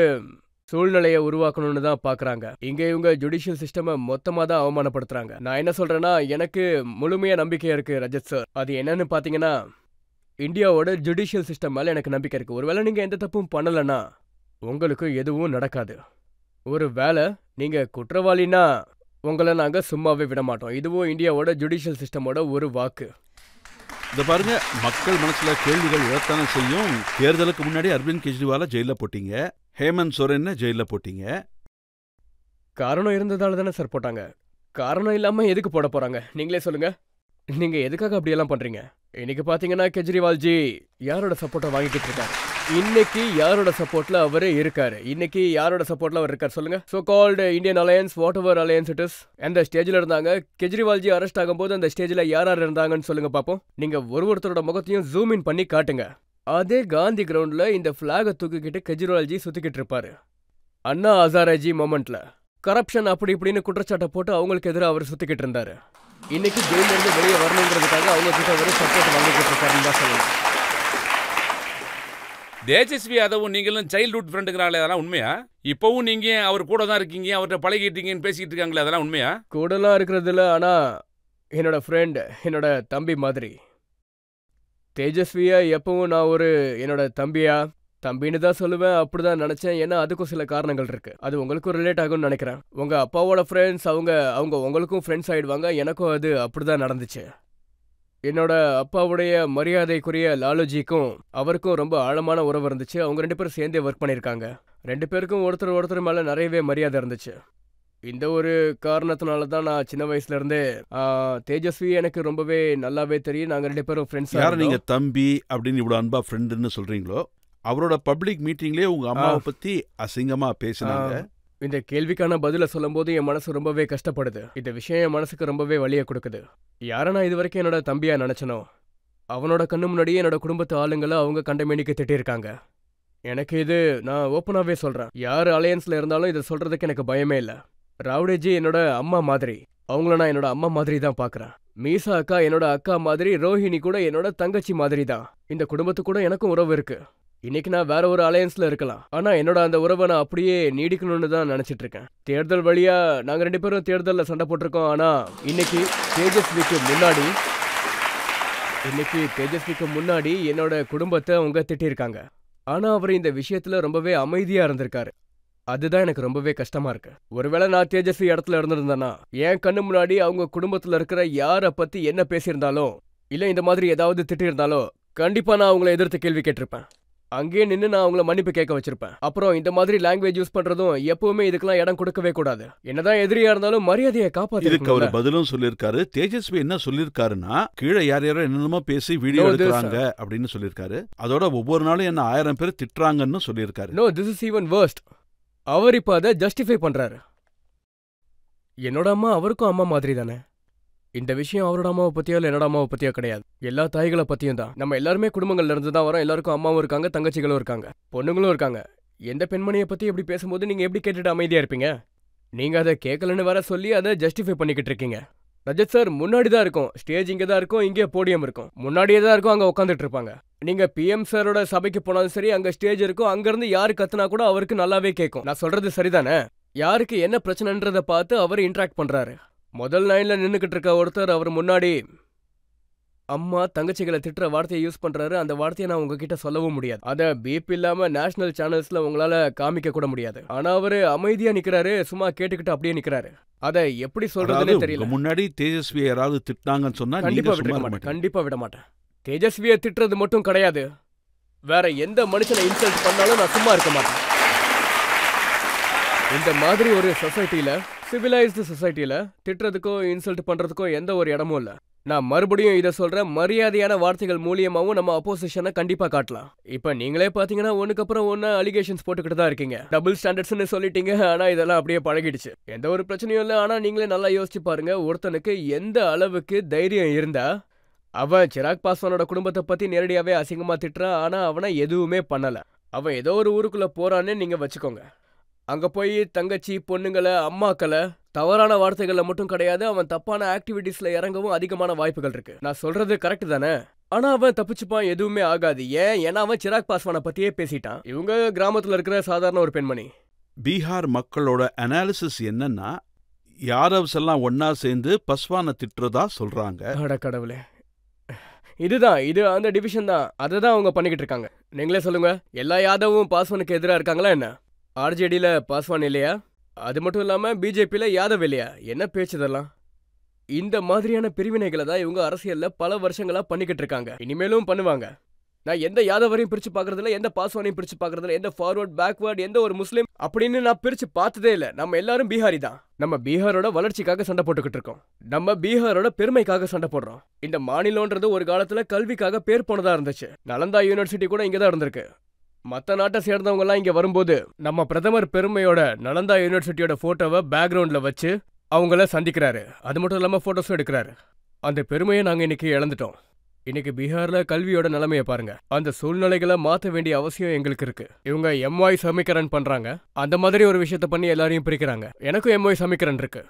சூழ்நிலையை உருவாக்கணும்னு தான் பார்க்குறாங்க. இங்கே இவங்க ஜுடிஷியல் சிஸ்டமை மொத்தமாக தான் அவமானப்படுத்துகிறாங்க. நான் என்ன சொல்கிறேன்னா, எனக்கு முழுமையாக நம்பிக்கை இருக்குது ரஜத் சார். அது என்னன்னு பார்த்தீங்கன்னா, இந்தியாவோட ஜுடிஷியல் சிஸ்டம் மேலே எனக்கு நம்பிக்கை இருக்குது. ஒருவேளை நீங்கள் எந்த தப்பும் பண்ணலைன்னா உங்களுக்கு எதுவும் நடக்காது. ஒரு வேளை நீங்க குற்றவாளினா உங்களை நாங்க சும்மாவே விட மாட்டோம். இதுவும் இந்தியாவோட ஜுடிஷியல் சிஸ்டமோட ஒரு வாக்கு. இந்த பாருங்க, மக்கள் மனசுல கேள்விகள் எழத்தானே செய்யும். தேர்தலுக்கு முன்னாடி அரவிந்த் கெஜ்ரிவாலை ஜெயில போட்டீங்க, ஹேமந்த் சோரனை ஜெயில போட்டீங்க. காரணம் இருந்ததால தானே சார் போட்டாங்க. காரணம் இல்லாம எதுக்கு போட போறாங்க நீங்களே சொல்லுங்க. நீங்க எதுக்காக அப்படியெல்லாம் பண்றீங்க? இன்னைக்கு பாத்தீங்கன்னா கெஜ்ரிவால்ஜி யாரோட சப்போர்ட்டை வாங்கிக்கிட்டு இருக்காரு? இன்னைக்கு யாரோட சப்போர்ட்ல அவரு இருக்காரு? இன்னைக்கு யாரோட சப்போர்ட்ல அவர் இருக்காரு சொல்லுங்க. So called Indian alliance, what ever alliance it is, அந்த ஸ்டேஜ்ல இருந்தாங்க. கெஜ்ரிவால்ஜி அரெஸ்ட் ஆகும்போது அந்த ஸ்டேஜ்ல யார் இருந்தாங்கன்னு சொல்லுங்க பாப்போம். நீங்க ஒருத்தரோட முகத்தையும் ஜூம் இன் பண்ணி காட்டுங்க. அதே காந்தி கிரவுண்ட்ல இந்த பிளாக தூக்கிக்கிட்டு கெஜ்ரிவால்ஜி சுத்திக்கிட்டு இருப்பாரு. அண்ணா ஹசாரேஜி மொமெண்ட்ல கரப்ஷன் அப்படி இப்படின்னு குற்றச்சாட்டை போட்டு அவங்களுக்கு எதிராக அவர் சுத்திக்கிட்டு இருந்தாரு. இன்னைக்கு ஜெயில இருந்து வெளியே வரணுங்கிறதுக்காக அவங்க கிட்ட ஒரு சப்போர்ட் வாங்கிக்கிட்டு இருக்காருன்னு தான் சொல்லணும். தேஜஸ்வி யாதவும் நீங்களும் சைல்ட்ஹுட் ஃப்ரெண்டுங்கிறாங்களே, அதெல்லாம் உண்மையா? இப்பவும் நீங்க அவர் கூட தான் இருக்கீங்க, அவர்கிட்ட பழகிட்டீங்கன்னு பேசிக்கிட்டு இருக்காங்களே, அதெல்லாம் உண்மையா? கூடலாம் இருக்கிறது இல்லை, ஆனா என்னோட ஃப்ரெண்ட், என்னோட தம்பி மாதிரி. தேஜஸ்வியா எப்பவும் நான் ஒரு என்னோட தம்பின்னு தான் சொல்லுவேன். அப்படிதான் நினைச்சேன். ஏன்னா அதுக்கும் சில காரணங்கள் இருக்கு. அது உங்களுக்கும் ரிலேட் ஆகும்னு நினைக்கிறேன். உங்க அப்பாவோட ஃப்ரெண்ட்ஸ் அவங்க உங்களுக்கும் ஃப்ரெண்ட்ஸ் ஆயிடுவாங்க. எனக்கும் அது அப்படிதான் நடந்துச்சு. என்னோட அப்பாவுடைய மரியாதைக்குரிய லாலுஜிக்கும் அவருக்கும் ரொம்ப ஆழமான உறவு இருந்துச்சு. அவங்க 2 பேரும் சேர்ந்தே ஒர்க் பண்ணியிருக்காங்க. 2 பேருக்கும் ஒருத்தர் மேல நிறையவே மரியாதை இருந்துச்சு. இந்த ஒரு காரணத்தினால தான் நான் சின்ன வயசுல இருந்தே தேஜஸ்வி எனக்கு ரொம்பவே நல்லாவே தெரியும். நாங்க 2 பேரும் ஃப்ரெண்ட்ஸ். யார் நீங்க தம்பி அப்படின்னு இவ்வளவு அன்பா ஃப்ரெண்டுன்னு சொல்றீங்களோ, அவரோட பப்ளிக் மீட்டிங்லயே உங்க அம்மாவை பத்தி அசிங்கமா பேசினாங்க. இந்த கேள்விக்கான பதில சொல்லும் போது என் மனசு ரொம்பவே கஷ்டப்படுது. இந்த விஷயம் என் மனசுக்கு ரொம்பவே வலியை கொடுக்குது. யார நான் இது வரைக்கும் என்னோட தம்பியா நினைச்சனோ, அவனோட கண்ணு முன்னாடியே என்னோட குடும்பத்து ஆளுங்களை அவங்க கண்டமேனிக்கு திட்டிருக்காங்க. எனக்கு இது நான் ஓப்பனாவே சொல்றேன். யார் அலையன்ஸ்ல இருந்தாலும் இதை சொல்றதுக்கு எனக்கு பயமே இல்லை. ராவுடேஜி என்னோட அம்மா மாதிரி. அவங்கள நான் என்னோட அம்மா மாதிரி தான் பாக்குறேன். மீசா அக்கா என்னோட அக்கா மாதிரி, ரோஹிணி கூட என்னோட தங்கச்சி மாதிரி தான். இந்த குடும்பத்து கூட எனக்கும் உறவு இருக்கு. இன்னைக்கு நான் வேற ஒரு அலையன்ஸ்ல இருக்கலாம், ஆனா என்னோட அந்த உறவை நான் அப்படியே நீடிக்கணும்னு தான் நினைச்சிட்டு இருக்கேன். தேர்தல் வழியா நாங்க 2 பேரும் தேர்தலில் சண்டை போட்டிருக்கோம். ஆனா இன்னைக்கு தேஜஸ்விக்கு முன்னாடி என்னோட குடும்பத்தை அவங்க திட்டிருக்காங்க. ஆனா அவர் இந்த விஷயத்துல ரொம்பவே அமைதியா இருந்திருக்காரு. அதுதான் எனக்கு ரொம்பவே கஷ்டமா இருக்கு. ஒருவேளை நான் தேஜஸ்வி இடத்துல இருந்திருந்தேன்னா, என் கண்ணு முன்னாடி அவங்க குடும்பத்துல இருக்கிற யாரை பத்தி என்ன பேசியிருந்தாலும், இல்ல இந்த மாதிரி ஏதாவது திட்டிருந்தாலோ, கண்டிப்பா நான் அவங்களை எதிர்த்து கேள்வி கேட்டிருப்பேன். அங்கேயே நின்று நான் அவங்கள மன்னிப்பு கேட்க வச்சிருப்பேன். அப்புறம் இந்த மாதிரி லாங்குவேஜ் யூஸ் பண்றதும் எப்பவுமே இதுக்கெல்லாம் இடம் கொடுக்கவே கூடாது. என்னதான் எதிரியா இருந்தாலும் மரியாதையை காப்பாத்தி. இதுக்கு அவர் பதிலும் சொல்லியிருக்காரு. தேஜஸ்வி என்ன சொல்லியிருக்காருன்னா, கீழே யாரோ என்னென்னமோ பேசி வீடியோ எடுக்கிறாங்க அப்படின்னு சொல்லியிருக்காரு. அதோட ஒவ்வொரு நாளும் என்ன 1000 பேர் திட்டுறாங்கன்னு சொல்லியிருக்காரு. No, this is even worse. அவர் இப்ப அதை ஜஸ்டிஃபை பண்றாரு. என்னோட அம்மா அவருக்கும் அம்மா மாதிரி தானே. இந்த விஷயம் அவரோட அம்மாவை பத்தியோ இல்லை என்னோட அம்மாவை பத்தியோ கிடையாது. எல்லா தாய்களை பத்தியும் தான். நம்ம எல்லாருமே குடும்பங்கள்ல இருந்து தான் வரோம். எல்லாருக்கும் அம்மாவும் இருக்காங்க, தங்கச்சிகளும் இருக்காங்க, பொண்ணுங்களும் இருக்காங்க. எந்த பெண்மணியை பத்தி எப்படி பேசும்போது நீங்க எப்படி கேட்டுட்டு அமைதியா இருப்பீங்க? நீங்க அதை கேட்கலன்னு வர சொல்லி அதை ஜஸ்டிஃபை பண்ணிக்கிட்டு இருக்கீங்க. ரஜத் சார் முன்னாடி தான் இருக்கும், ஸ்டேஜ் இங்கே தான் இருக்கும், இங்கே போடியம் இருக்கும். முன்னாடியே தான் இருக்கும், அங்கே உட்காந்துட்டு இருப்பாங்க. நீங்க PM சாரோட சபைக்கு போனாலும் சரி, அங்க ஸ்டேஜ் இருக்கும். அங்கிருந்து யாரு கத்துனா கூட அவருக்கு நல்லாவே கேட்கும். நான் சொல்றது சரிதானே? யாருக்கு என்ன பிரச்சனைன்றதை பார்த்து அவர் இன்ட்ராக்ட் பண்றாரு. முதல் லைன்ல நின்னுக்கிட்டு இருக்க ஒருத்தர் அவர் முன்னாடி அம்மா தங்கச்சிகளை திட்டுற வார்த்தையை யூஸ் பண்றாரு. அந்த வார்த்தையை நான் உங்ககிட்ட சொல்லவும் முடியாது. அதை பீப் இல்லாம நேஷனல் சேனல்ஸ்ல உங்களால காமிக்க கூட முடியாது. ஆனா அவரு அமைதியா நிக்கிறாரு, சும்மா கேட்டுக்கிட்டு அப்படியே நிக்கிறாரு. அதை எப்படி சொல்றதுன்னு தெரியல. முன்னாடி தேஜஸ்வி யாராவது திட்டினாங்கன்னு சொன்னா கண்டிப்பா விட மாட்டேன். தேஜஸ்வியை திட்டுறது மட்டும் கிடையாது, வேற எந்த மனுஷனை இன்சல்ட் பண்ணாலும் நான் சும்மா இருக்க மாட்டேன். இந்த மாதிரி ஒரு சொசைட்டில, சிவிலைஸ்டு சொசைட்டில திட்டுறதுக்கோ இன்சல்ட் பண்றதுக்கோ எந்த ஒரு இடமும் இல்ல. நான் மறுபடியும் இதை சொல்றேன், மரியாதையான வார்த்தைகள் மூலியமாவும் நம்ம அப்போசிஷனை கண்டிப்பா காட்டலாம். இப்ப நீங்களே பாத்தீங்கன்னா ஒண்ணுக்கு அப்புறம் ஒன்னு அலிகேஷன்ஸ் போட்டுக்கிட்டு தான் இருக்கீங்க. டபுள் ஸ்டாண்டர்ட்ஸ்னு சொல்லிட்டீங்க, ஆனா இதெல்லாம் அப்படியே பழகிடுச்சு. எந்த ஒரு பிரச்சனையும் இல்லை. ஆனா நீங்களே நல்லா யோசிச்சு பாருங்க, ஒருத்தனுக்கு எந்த அளவுக்கு தைரியம் இருந்தா அவன் சிராக் பாஸ்வானோட குடும்பத்தை பத்தி நேரடியாவே அசிங்கமா திட்டுறான், ஆனா அவனை எதுவுமே பண்ணல. அவன் ஏதோ ஒரு ஊருக்குள்ள போறான்னு நீங்க வச்சுக்கோங்க. அங்க போய் தங்கச்சி, பொண்ணுங்களை, அம்மாக்களை தவறான வார்த்தைகள்ல மட்டும் கிடையாது, அவன் தப்பான ஆக்டிவிட்டிஸ்ல இறங்கவும் அதிகமான வாய்ப்புகள் இருக்கு. நான் சொல்றது கரெக்ட் தானே? ஆனா அவன் தப்பிச்சுப்பான், எதுவுமே ஆகாது. ஏன்னா அவன் சிராக் பாஸ்வானை பத்தியே பேசிட்டான். இவங்க கிராமத்துல இருக்கிற சாதாரண ஒரு பெண்மணி. பீகார் மக்களோட அனாலிசிஸ் என்னன்னா, யாதவ்ஸ் எல்லாம் ஒன்னா சேர்ந்து பஸ்வானை திட்டுறதா சொல்றாங்க. அட கடவுளே, இது அந்த டிவிஷன் தான். அதை தான் அவங்க பண்ணிக்கிட்டு இருக்காங்க. நீங்களே சொல்லுங்க, எல்லா யாதவும் பாஸ்வானுக்கு எதிராக இருக்காங்களா என்ன? RJDல பாஸ்வான் இல்லையா? அது மட்டும் இல்லாம பிஜேபியில யாதவ் இல்லையா? என்ன பேச்சு இதெல்லாம்? இந்த மாதிரியான பிரிவினைகளை தான் இவங்க அரசியல்ல பல வருஷங்களா பண்ணிக்கிட்டு இருக்காங்க, இனிமேலும் பண்ணுவாங்க. நான் எந்த யாதவரையும் பிரிச்சு பாக்குறதுல, எந்த பாஸ்வானையும் பிரிச்சு பாக்குறதுல, எந்த ஃபார்வர்ட் பேக்வர்ட், எந்த ஒரு முஸ்லீம் அப்படின்னு நான் பிரிச்சு பார்த்ததே இல்ல. நம்ம எல்லாரும் பீகாரி தான். நம்ம பீகாரோட வளர்ச்சிக்காக சண்டை போட்டுக்கிட்டு இருக்கோம். நம்ம பீகாரோட பெருமைக்காக சண்டை போடுறோம். இந்த மாநிலம்ன்றது ஒரு காலத்துல கல்விக்காக பேர் போனதா இருந்துச்சு. நலந்தா யூனிவர்சிட்டி கூட இங்கதான் இருந்திருக்கு. மத்த நாட்டை சேர்ந்தவங்க எல்லாம் இங்க வரும்போது நம்ம பிரதமர் பெருமையோட நலந்தா யூனிவர்சிட்டியோட போட்டோவை பேக்ரவுண்ட்ல வச்சு அவங்கள சந்திக்கிறாரு. அது மட்டும் இல்லாம போட்டோஸும் எடுக்கிறாரு. அந்த பெருமையை நாங்க இன்னைக்கு இழந்துட்டோம். இன்னைக்கு பீகார்ல கல்வியோட நிலைமையை பாருங்க. அந்த சூழ்நிலைகளை மாற்ற வேண்டிய அவசியம் எங்களுக்கு இருக்கு. இவங்க எம்ஒய் சமீகரன் பண்றாங்க, அந்த மாதிரி ஒரு விஷயத்த பண்ணி எல்லாரையும் பிரிக்கிறாங்க. எனக்கும் எம்ஒய் சமீகரன் இருக்கு,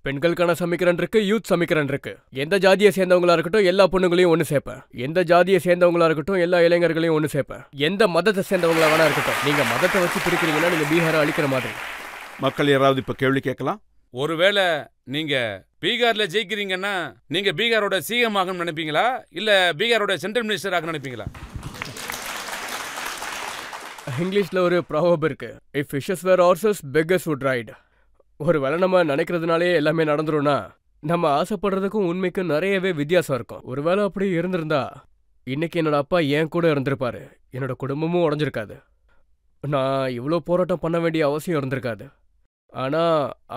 பெண்களுக்கான சமீகரன் இருக்கு, யூத் சமீகரன் இருக்கு. எந்த ஜாதியை சேர்ந்தவங்களா இருக்கட்டும் எல்லா பொண்ணுங்களையும் ஒன்று சேர்ப்பேன். எந்த ஜாதியை சேர்ந்தவங்களா இருக்கட்டும் எல்லா இளைஞர்களையும் ஒன்று சேர்ப்பேன். எந்த மதத்தை சேர்ந்தவங்களா வேணா இருக்கட்டும். நீங்க மதத்தை வச்சு பிரிக்கிறீங்கன்னா நீங்க பீகாரை அழிக்கிற மாதிரி. மக்கள் யாராவது இப்ப கேள்வி கேட்கலாம். ஒருவேளை நீங்க பீகார்ல ஜெயிக்கிறீங்கன்னா நீங்க பீகாரோட சிஎம் ஆகணும்னு நினைப்பீங்களா இல்ல பீகாரோட சென்ட்ரல் மினிஸ்டர் ஆகணும்னு நினைப்பீங்களா? இங்கிலீஷ்ல ஒரு ப்ராவர்ப் இருக்கு, if fishes were horses beggars would ride. ஒரு வேளை நம்ம நினைக்கிறதுனாலே எல்லாமே நடந்துரும்னா நம்ம ஆசைப்படுறதுக்கும் உண்மைக்கும் நிறையவே வித்தியாசம் இருக்கும். ஒருவேளை அப்படி இருந்திருந்தா இன்னைக்கு என்னோட அப்பா என் கூட இருந்திருப்பாரு, என்னோட குடும்பமும் உடஞ்சிருக்காது, நான் இவ்வளோ போராட்டம் பண்ண வேண்டிய அவசியம் இருந்திருக்காது. ஆனா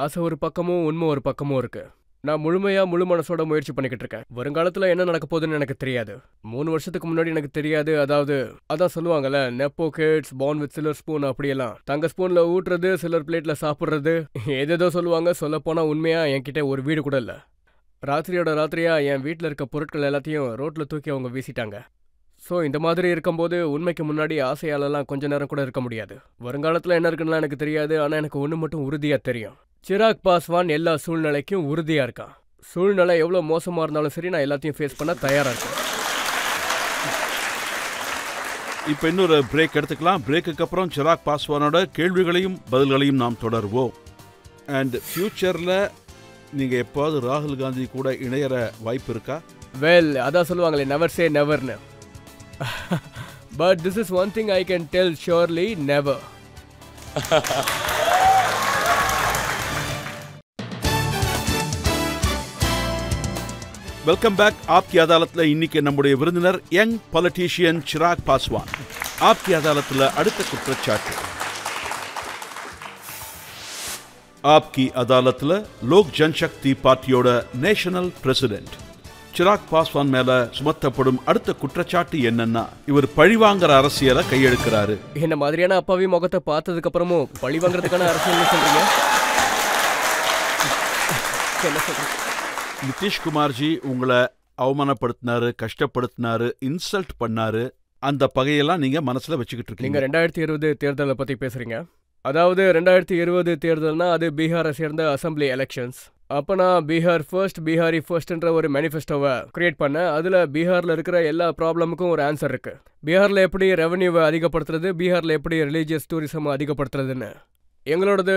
ஆசை ஒரு பக்கமும் உண்மை ஒரு பக்கமும் இருக்கு. நான் முழு மனசோட முயற்சி பண்ணிக்கிட்டு இருக்கேன். வருங்காலத்துல என்ன நடக்க போகுதுன்னு எனக்கு தெரியாது. 3 வருஷத்துக்கு முன்னாடி எனக்கு தெரியாது. அதான் சொல்லுவாங்கல்ல, nepo kids born with silver spoon அப்படியெல்லாம். தங்க ஸ்பூன்ல ஊட்டுறது, சில்வர் பிளேட்ல சாப்பிட்றது, ஏதேதோ சொல்லுவாங்க. சொல்ல போனா உண்மையா என்கிட்ட ஒரு வீடு கூட இல்ல. ராத்திரியோட ராத்திரியா என் வீட்டில் இருக்க பொருட்கள் எல்லாத்தையும் ரோட்ல தூக்கி அவங்க வீசிட்டாங்க. ஸோ இந்த மாதிரி இருக்கும்போது உண்மைக்கு முன்னாடி ஆசையாலெல்லாம் கொஞ்ச நேரம் கூட இருக்க முடியாது. வருங்காலத்தில் என்ன இருக்குன்னா எனக்கு தெரியாது. ஆனால் எனக்கு ஒன்று மட்டும் உறுதியாக தெரியும், சிராக் பாஸ்வான் எல்லா சூழ்நிலைக்கும் உறுதியாக இருக்கான். சூழ்நிலை எவ்வளோ மோசமாக இருந்தாலும் சரி, நான் எல்லாத்தையும் ஃபேஸ் பண்ண தயாராக இருக்கேன். இப்போ இன்னொரு பிரேக் எடுத்துக்கலாம். பிரேக்குக்கு அப்புறம் சிராக் பாஸ்வானோட கேள்விகளையும் பதில்களையும் நாம் தொடர்வோம். அண்ட் ஃபியூச்சரில் நீங்கள் எப்போது ராகுல் காந்தி கூட இணையற வாய்ப்பு இருக்கா? வெல், அதான் சொல்லுவாங்களே, நெவர் சே நெவர்னு. But this is one thing I can tell surely, never. Welcome back. ஆப்கி அதாலத்ல இன்னைக்கு நம்முடைய விருந்தினர் யங் பொலிட்டீஷியன் சிராக் பாஸ்வான். ஆப்கி அதாலத்ல அடுத்த குற்றச்சாட்டு. ஆப்கி அதாலத்ல லோக் ஜன்சக்தி பார்ட்டியோட நேஷனல் பிரசிடென்ட் சிராக் பாஸ்வான் மேல சுமத்தப்படும் அடுத்த குற்றச்சாட்டு என்னன்னா, இவர் பழிவாங்கிற அரசியலை கையெழுக்கிறாரு. என்ன மாதிரியான அப்பாவி முகத்தை பார்த்ததுக்கு அப்புறமும் பழிவாங்கிறதுக்கான அரசியல் சொல்றீங்க? நிதிஷ்குமார்ஜி உங்களை அவமானப்படுத்தினாரு, கஷ்டப்படுத்தினாரு, இன்சல்ட் பண்ணாரு. அந்த பகையெல்லாம் நீங்க மனசுல வச்சுக்கிட்டு இருக்கீங்க. 2020 தேர்தலை பத்தி பேசுறீங்க. அதாவது 2020 தேர்தல்னா அது பீகாரை சேர்ந்த அசம்பிளி எலெக்ஷன்ஸ். அப்போ நான் பீகார் ஃபர்ஸ்ட், பீகாரி ஃபர்ஸ்ட்ன்ற ஒரு மேனிஃபெஸ்டோவை கிரியேட் பண்ணேன். அதில் பீகாரில் இருக்கிற எல்லா ப்ராப்ளமுக்கும் ஒரு ஆன்சர் இருக்கு. பீகாரில் எப்படி ரெவன்யூவை அதிகப்படுத்துறது, பீகாரில் எப்படி ரிலீஜியஸ் டூரிசம் அதிகப்படுத்துறதுன்னு. எங்களோடது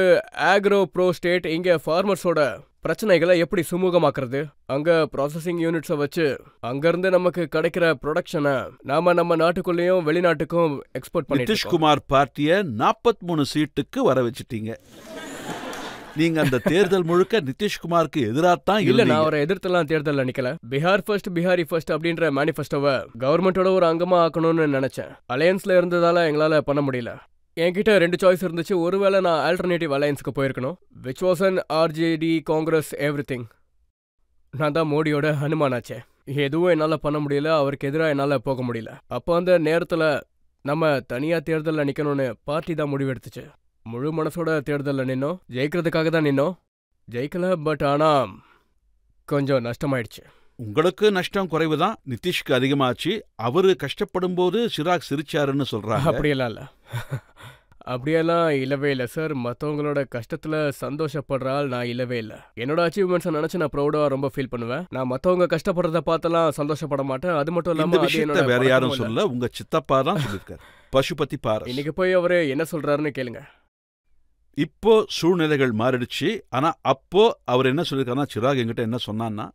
ஆக்ரோ ப்ரோ ஸ்டேட். இங்கே ஃபார்மர்ஸோட பிரச்சனைகளை எப்படி சுமூகமாக்குறது, அங்கே ப்ராசஸிங் யூனிட்ஸை வச்சு அங்கேருந்து நமக்கு கிடைக்கிற ப்ரொடக்ஷனை நம்ம நாட்டுக்குள்ளேயும் வெளிநாட்டுக்கும் எக்ஸ்போர்ட் பண்ணி. நிதிஷ்குமார் பார்ட்டியை 43 சீட்டுக்கு வர வச்சுட்டீங்க. நீங்க அந்த தேர்தல் முழுக்க நிதிஷ்குமாருக்கு எதிராத்தான் இல்ல. நான் அவரை எதிர்த்தெல்லாம் தேர்தல் நிக்கல. பீகார் ஃபர்ஸ்ட், பீகாரி ஃபர்ஸ்ட் அப்படின்ற மேனிஃபெஸ்டோவை கவர்மெண்டோட ஒரு அங்கமா ஆக்கணும்னு நினைச்சேன். அலையன்ஸ்ல இருந்ததால எங்களால பண்ண முடியல. என்கிட்ட 2 சாய்ஸ் இருந்துச்சு. ஒருவேளை நான் ஆல்டர்னேட்டிவ் அலையன்ஸ்க்கு போயிருக்கணும், which was an RJD Congress everything. நான் தான் மோடியோட ஹனுமானாச்சே. எதுவும் என்னால் பண்ண முடியல, அவருக்கு எதிராக என்னால் போக முடியல. அப்போ அந்த நேரத்தில் நம்ம தனியாக தேர்தலில் நிற்கணும்னு பார்ட்டி தான் முடிவெடுத்துச்சு. முழு மனசோட தேர்தலில் நின்னோம், ஜெயிக்கிறதுக்காக தான் நின்னோம். ஜெயிக்கல, பட் ஆனால் கொஞ்சம் நஷ்டமாயிடுச்சு. உங்களுக்கு நஷ்டம் குறைவுதான், நிதிஷ்க்கு அதிகமாச்சு. அவரு கஷ்டப்படும் போது சிராக் சிரிச்சாருன்னு சொல்றாங்க. அப்படியெல்லாம் இல்லை, அப்படியெல்லாம் இல்லவே இல்லை சார். மற்றவங்களோட கஷ்டத்தில் சந்தோஷப்படுறாள் நான் இல்லவே இல்லை. என்னோட அச்சீவ்மெண்ட்ஸை நினச்சி நான் ப்ரௌடாக ரொம்ப ஃபீல் பண்ணுவேன். நான் மற்றவங்க கஷ்டப்படுறத பார்த்தெல்லாம் சந்தோஷப்பட மாட்டேன். அது மட்டும் இல்லாமல் வேற யாரும் சொல்ல, உங்க சித்தப்பா தான் சொல்லியிருக்காரு, பசுபதி பாரஸ். இன்னைக்கு போய் அவரு என்ன சொல்றாருன்னு கேளுங்க. இப்போ சூழ்நிலைகள் மாறிடுச்சு. ஆனா அப்போ அவர் என்ன சொல்லியிருக்காருன்னா, சிராக் என்கிட்ட என்ன சொன்னான்னா,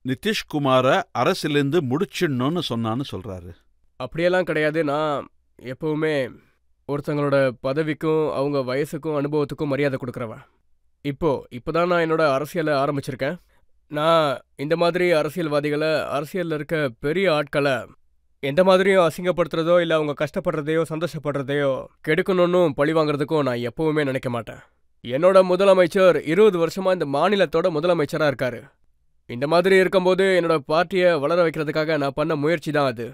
நிதிஷ்குமார அரசிலிருந்து முடிச்சிடணும்னு சொன்னான்னு சொல்றாரு. அப்படியெல்லாம் கிடையாது. நான் எப்பவுமே ஒருத்தங்களோட பதவிக்கும் அவங்க வயசுக்கும் அனுபவத்துக்கும் மரியாதை கொடுக்குறவன். இப்போதான் நான் என்னோட அரசியலை ஆரம்பிச்சிருக்கேன். நான் இந்த மாதிரி அரசியல்வாதிகளை, அரசியலில் இருக்க பெரிய ஆட்களை எந்த மாதிரியும் அசிங்கப்படுத்துறதோ இல்லை அவங்க கஷ்டப்படுறதையோ சந்தோஷப்படுறதையோ கெடுக்கணும்னு பழி வாங்குறதுக்கும் நான் எப்பவுமே நினைக்க மாட்டேன். என்னோட முதலமைச்சர் 20 வருஷமா இந்த மாநிலத்தோட முதலமைச்சராக இருக்காரு. இந்த மாதிரி இருக்கும்போது என்னோட பார்ட்டியை வளர வைக்கிறதுக்காக நான் பண்ண முயற்சி தான் அது.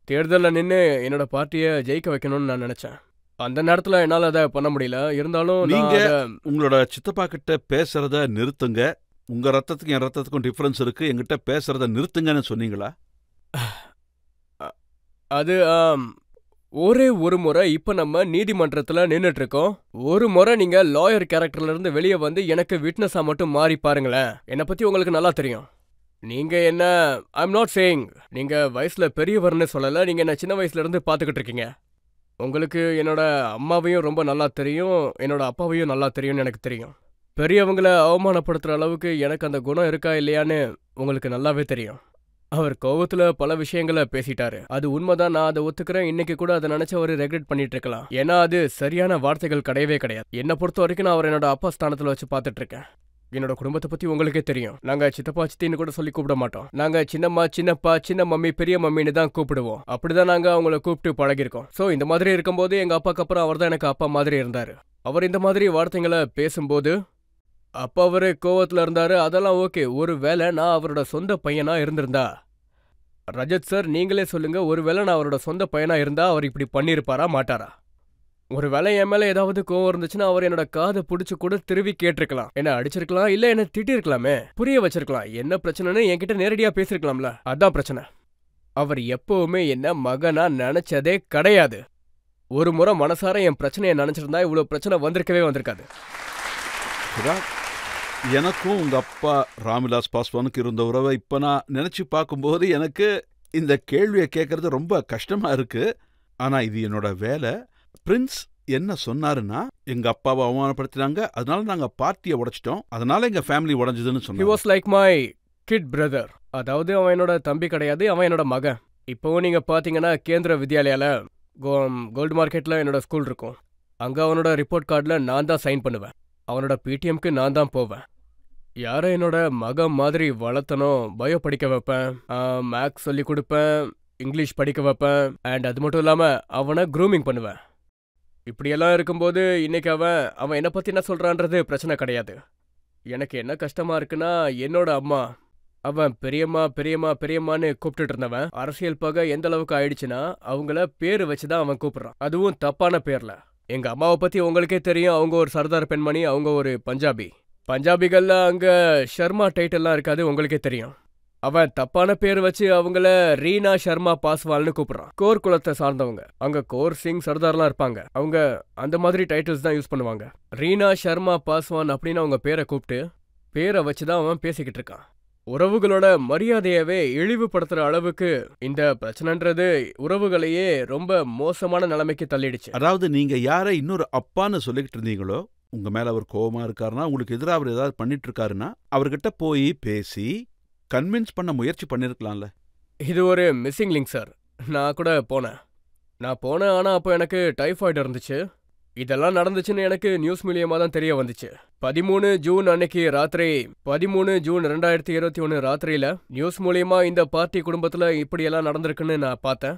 தேர்தலில் நின்று என்னோட பார்ட்டியை ஜெயிக்க வைக்கணும்னு நான் நினச்சேன். அந்த நேரத்தில் என்னால் அதை பண்ண முடியல. இருந்தாலும் நீங்க உங்களோட சித்தப்பா கிட்ட பேசுறத நிறுத்துங்க. உங்க ரத்தத்துக்கும் என் ரத்தத்துக்கும் டிஃபரன்ஸ் இருக்கு, என்கிட்ட பேசுறத நிறுத்துங்கன்னு சொன்னீங்களா? அது ஒரே ஒரு முறை இப்போ நம்ம நீதிமன்றத்தில் நின்றுட்டு இருக்கோம். ஒரு முறை நீங்க லாயர் கேரக்டர்ல இருந்து வெளியே வந்து எனக்கு விட்னஸா மட்டும் மாறி பாருங்களேன். என்னை பத்தி உங்களுக்கு நல்லா தெரியும். நீங்க என்ன, ஐம் நாட் சேயிங் நீங்க வயசுல பெரியவர்னு சொல்லல. நீங்க என்ன சின்ன வயசுல இருந்து பார்த்துக்கிட்டு இருக்கீங்க. உங்களுக்கு என்னோட அம்மாவையும் ரொம்ப நல்லா தெரியும், என்னோட அப்பாவையும் நல்லா தெரியும்னு எனக்கு தெரியும். பெரியவங்களை அவமானப்படுத்துற அளவுக்கு எனக்கு அந்த குணம் இருக்கா இல்லையான்னு உங்களுக்கு நல்லாவே தெரியும். அவர் கோவத்துல பல விஷயங்களை பேசிட்டாரு. அது உண்மைதான், நான் அதை ஒத்துக்கிறேன். இன்னைக்கு கூட அதை நினைச்சு அவர் ரெக்ரெட் பண்ணிட்டு இருக்கலாம். ஏன்னா அது சரியான வார்த்தைகள் கிடையவே கிடையாது. என்னை பொறுத்த வரைக்கும் நான் அவர் என்னோட அப்பா ஸ்தானத்துல வச்சு பார்த்துட்டு இருக்கேன். என்னோட குடும்பத்தை பத்தி உங்களுக்கே தெரியும். நாங்க சித்தப்பா சித்தின்னு கூட சொல்லி கூப்பிட மாட்டோம். நாங்க சின்னம்மா, சின்னப்பா, சின்ன மம்மி, பெரிய மம்மின்னு தான் கூப்பிடுவோம். அப்படிதான் நாங்க அவங்கள கூப்பிட்டு பழகிருக்கோம். சோ இந்த மாதிரி இருக்கும்போது எங்க அப்பாக்கு அப்புறம் அவர் தான் எனக்கு அப்பா மாதிரி இருந்தாரு. அவர் இந்த மாதிரி வார்த்தைகளை பேசும்போது அப்ப அவரு கோவத்துல இருந்தாரு. அதெல்லாம் ஓகே. ஒருவேளை நான் அவரோட சொந்த பையனா இருந்திருந்தா, ரஜத் சார் நீங்களே சொல்லுங்க, ஒருவேளை நான் அவரோட சொந்த பையனா இருந்தா அவர் இப்படி பண்ணிருப்பாரா மாட்டாரா? ஒருவேளை என் மேல ஏதாவது கோவம் இருந்துச்சுன்னா அவர் என்னோட காதை பிடிச்சு கூட திருவி கேட்டிருக்கலாம், என்ன அடிச்சிருக்கலாம், இல்ல என்ன திட்டிருக்கலாமே, புரிய வச்சிருக்கலாம். என்ன பிரச்சனைன்னு என்கிட்ட நேரடியா பேசிருக்கலாம்ல. அதான் பிரச்சனை. அவர் எப்பவுமே என்ன மகனா நினைச்சதே கிடையாது. ஒரு முறை மனசார என் பிரச்சனையை நினைச்சிருந்தா இவ்வளவு பிரச்சனை வந்திருக்கவே வந்திருக்காது. எனக்கும் உங்க அப்பா ராம்விலாஸ் பாஸ்வானுக்கு இருந்த உறவை இப்ப நான் நினைச்சு பார்க்கும்போது எனக்கு இந்த கேள்வியை கேட்கறது ரொம்ப கஷ்டமா இருக்கு. ஆனா இது என்னோட வேலை. பிரின்ஸ் என்ன சொன்னாருன்னா, எங்க அப்பாவை அவமானப்படுத்தினாங்க, அதனால நாங்க பார்ட்டியை உடைச்சிட்டோம், அதனால எங்க ஃபேமிலி உடைஞ்சதுன்னு சொன்னாங்க. He was like my kid brother. அதாவது அவன் என்னோட தம்பி கிடையாது, அவன் என்னோட மகன். இப்போவும் நீங்க பாத்தீங்கன்னா கேந்திர வித்யாலயால கோல்டு மார்க்கெட்ல என்னோட ஸ்கூல் இருக்கும். அங்க அவனோட ரிப்போர்ட் கார்டில் நான் தான் சைன் பண்ணுவேன். அவனோட பிடிஎம்க்கு நான் தான் போவேன். யாரை என்னோட மகன் மாதிரி வளர்த்தனோ, பயோ படிக்க வைப்பேன், மேக்ஸ் சொல்லி கொடுப்பேன், இங்கிலீஷ் படிக்க வைப்பேன், அண்ட் அது மட்டும் இல்லாமல் அவனை க்ரூமிங் பண்ணுவேன். இப்படியெல்லாம் இருக்கும்போது இன்னைக்கு அவன் என்னை பற்றி என்ன சொல்கிறான்றது பிரச்சனை கிடையாது. எனக்கு என்ன கஷ்டமாக இருக்குன்னா, என்னோட அம்மா அவன் பெரியம்மா பெரியம்மா பெரியம்மான்னு கூப்பிட்டுட்டு இருந்தவன் அரசியல் பகை எந்த அளவுக்கு ஆயிடுச்சுன்னா அவங்கள பேர் வச்சு தான் அவன் கூப்பிட்றான், அதுவும் தப்பான பேரில். எங்க அம்மாவை பத்தி உங்களுக்கே தெரியும். அவங்க ஒரு சர்தார் பெண்மணி, அவங்க ஒரு பஞ்சாபிகள்ல அங்க ஷர்மா டைட்டில்லாம் இருக்காது, உங்களுக்கே தெரியும். அவன் தப்பான பேர் வச்சு அவங்கள ரீனா ஷர்மா பாஸ்வால்னு கூப்பிடுறான். கோர் குலத்தை சார்ந்தவங்க. அங்க கோர் சிங் சர்தார்லாம் இருப்பாங்க. அவங்க அந்த மாதிரி டைட்டில்ஸ் தான் யூஸ் பண்ணுவாங்க. ரீனா ஷர்மா பாஸ்வான் அப்படின்னு அவங்க பேரை கூப்பிட்டு பேரை வச்சுதான் அவன் பேசிக்கிட்டு இருக்கான். உறவுகளோட மரியாதையவே இழிவுபடுத்துற அளவுக்கு இந்த பிரச்சனைன்றது உறவுகளையே ரொம்ப மோசமான நிலைமைக்கு தள்ளிடுச்சு. அதாவது நீங்க யாரை இன்னொரு அப்பான்னு சொல்லிக்கிட்டு இருந்தீங்களோ, உங்க மேல அவர் கோபமா இருக்காருன்னா, உங்களுக்கு எதிராக அவர் ஏதாவது பண்ணிட்டு இருக்காருன்னா, அவர்கிட்ட போய் பேசி கன்வின்ஸ் பண்ண முயற்சி பண்ணிருக்கலாம்ல. இது ஒரு மிஸ்ஸிங் லிங்க் சார். நான் கூட போனேன். ஆனா அப்போ எனக்கு டைஃபாய்டு இருந்துச்சு. இதெல்லாம் நடந்துச்சுன்னு எனக்கு நியூஸ் மூலியமா தான் தெரிய வந்துச்சு. 13 ஜூன் அன்னைக்கு ராத்திரி 13 ஜூன் 2021 ராத்திரியில நியூஸ் மூலியமா இந்த பார்ட்டி குடும்பத்துல இப்படியெல்லாம் நடந்திருக்குன்னு நான் பார்த்தேன்.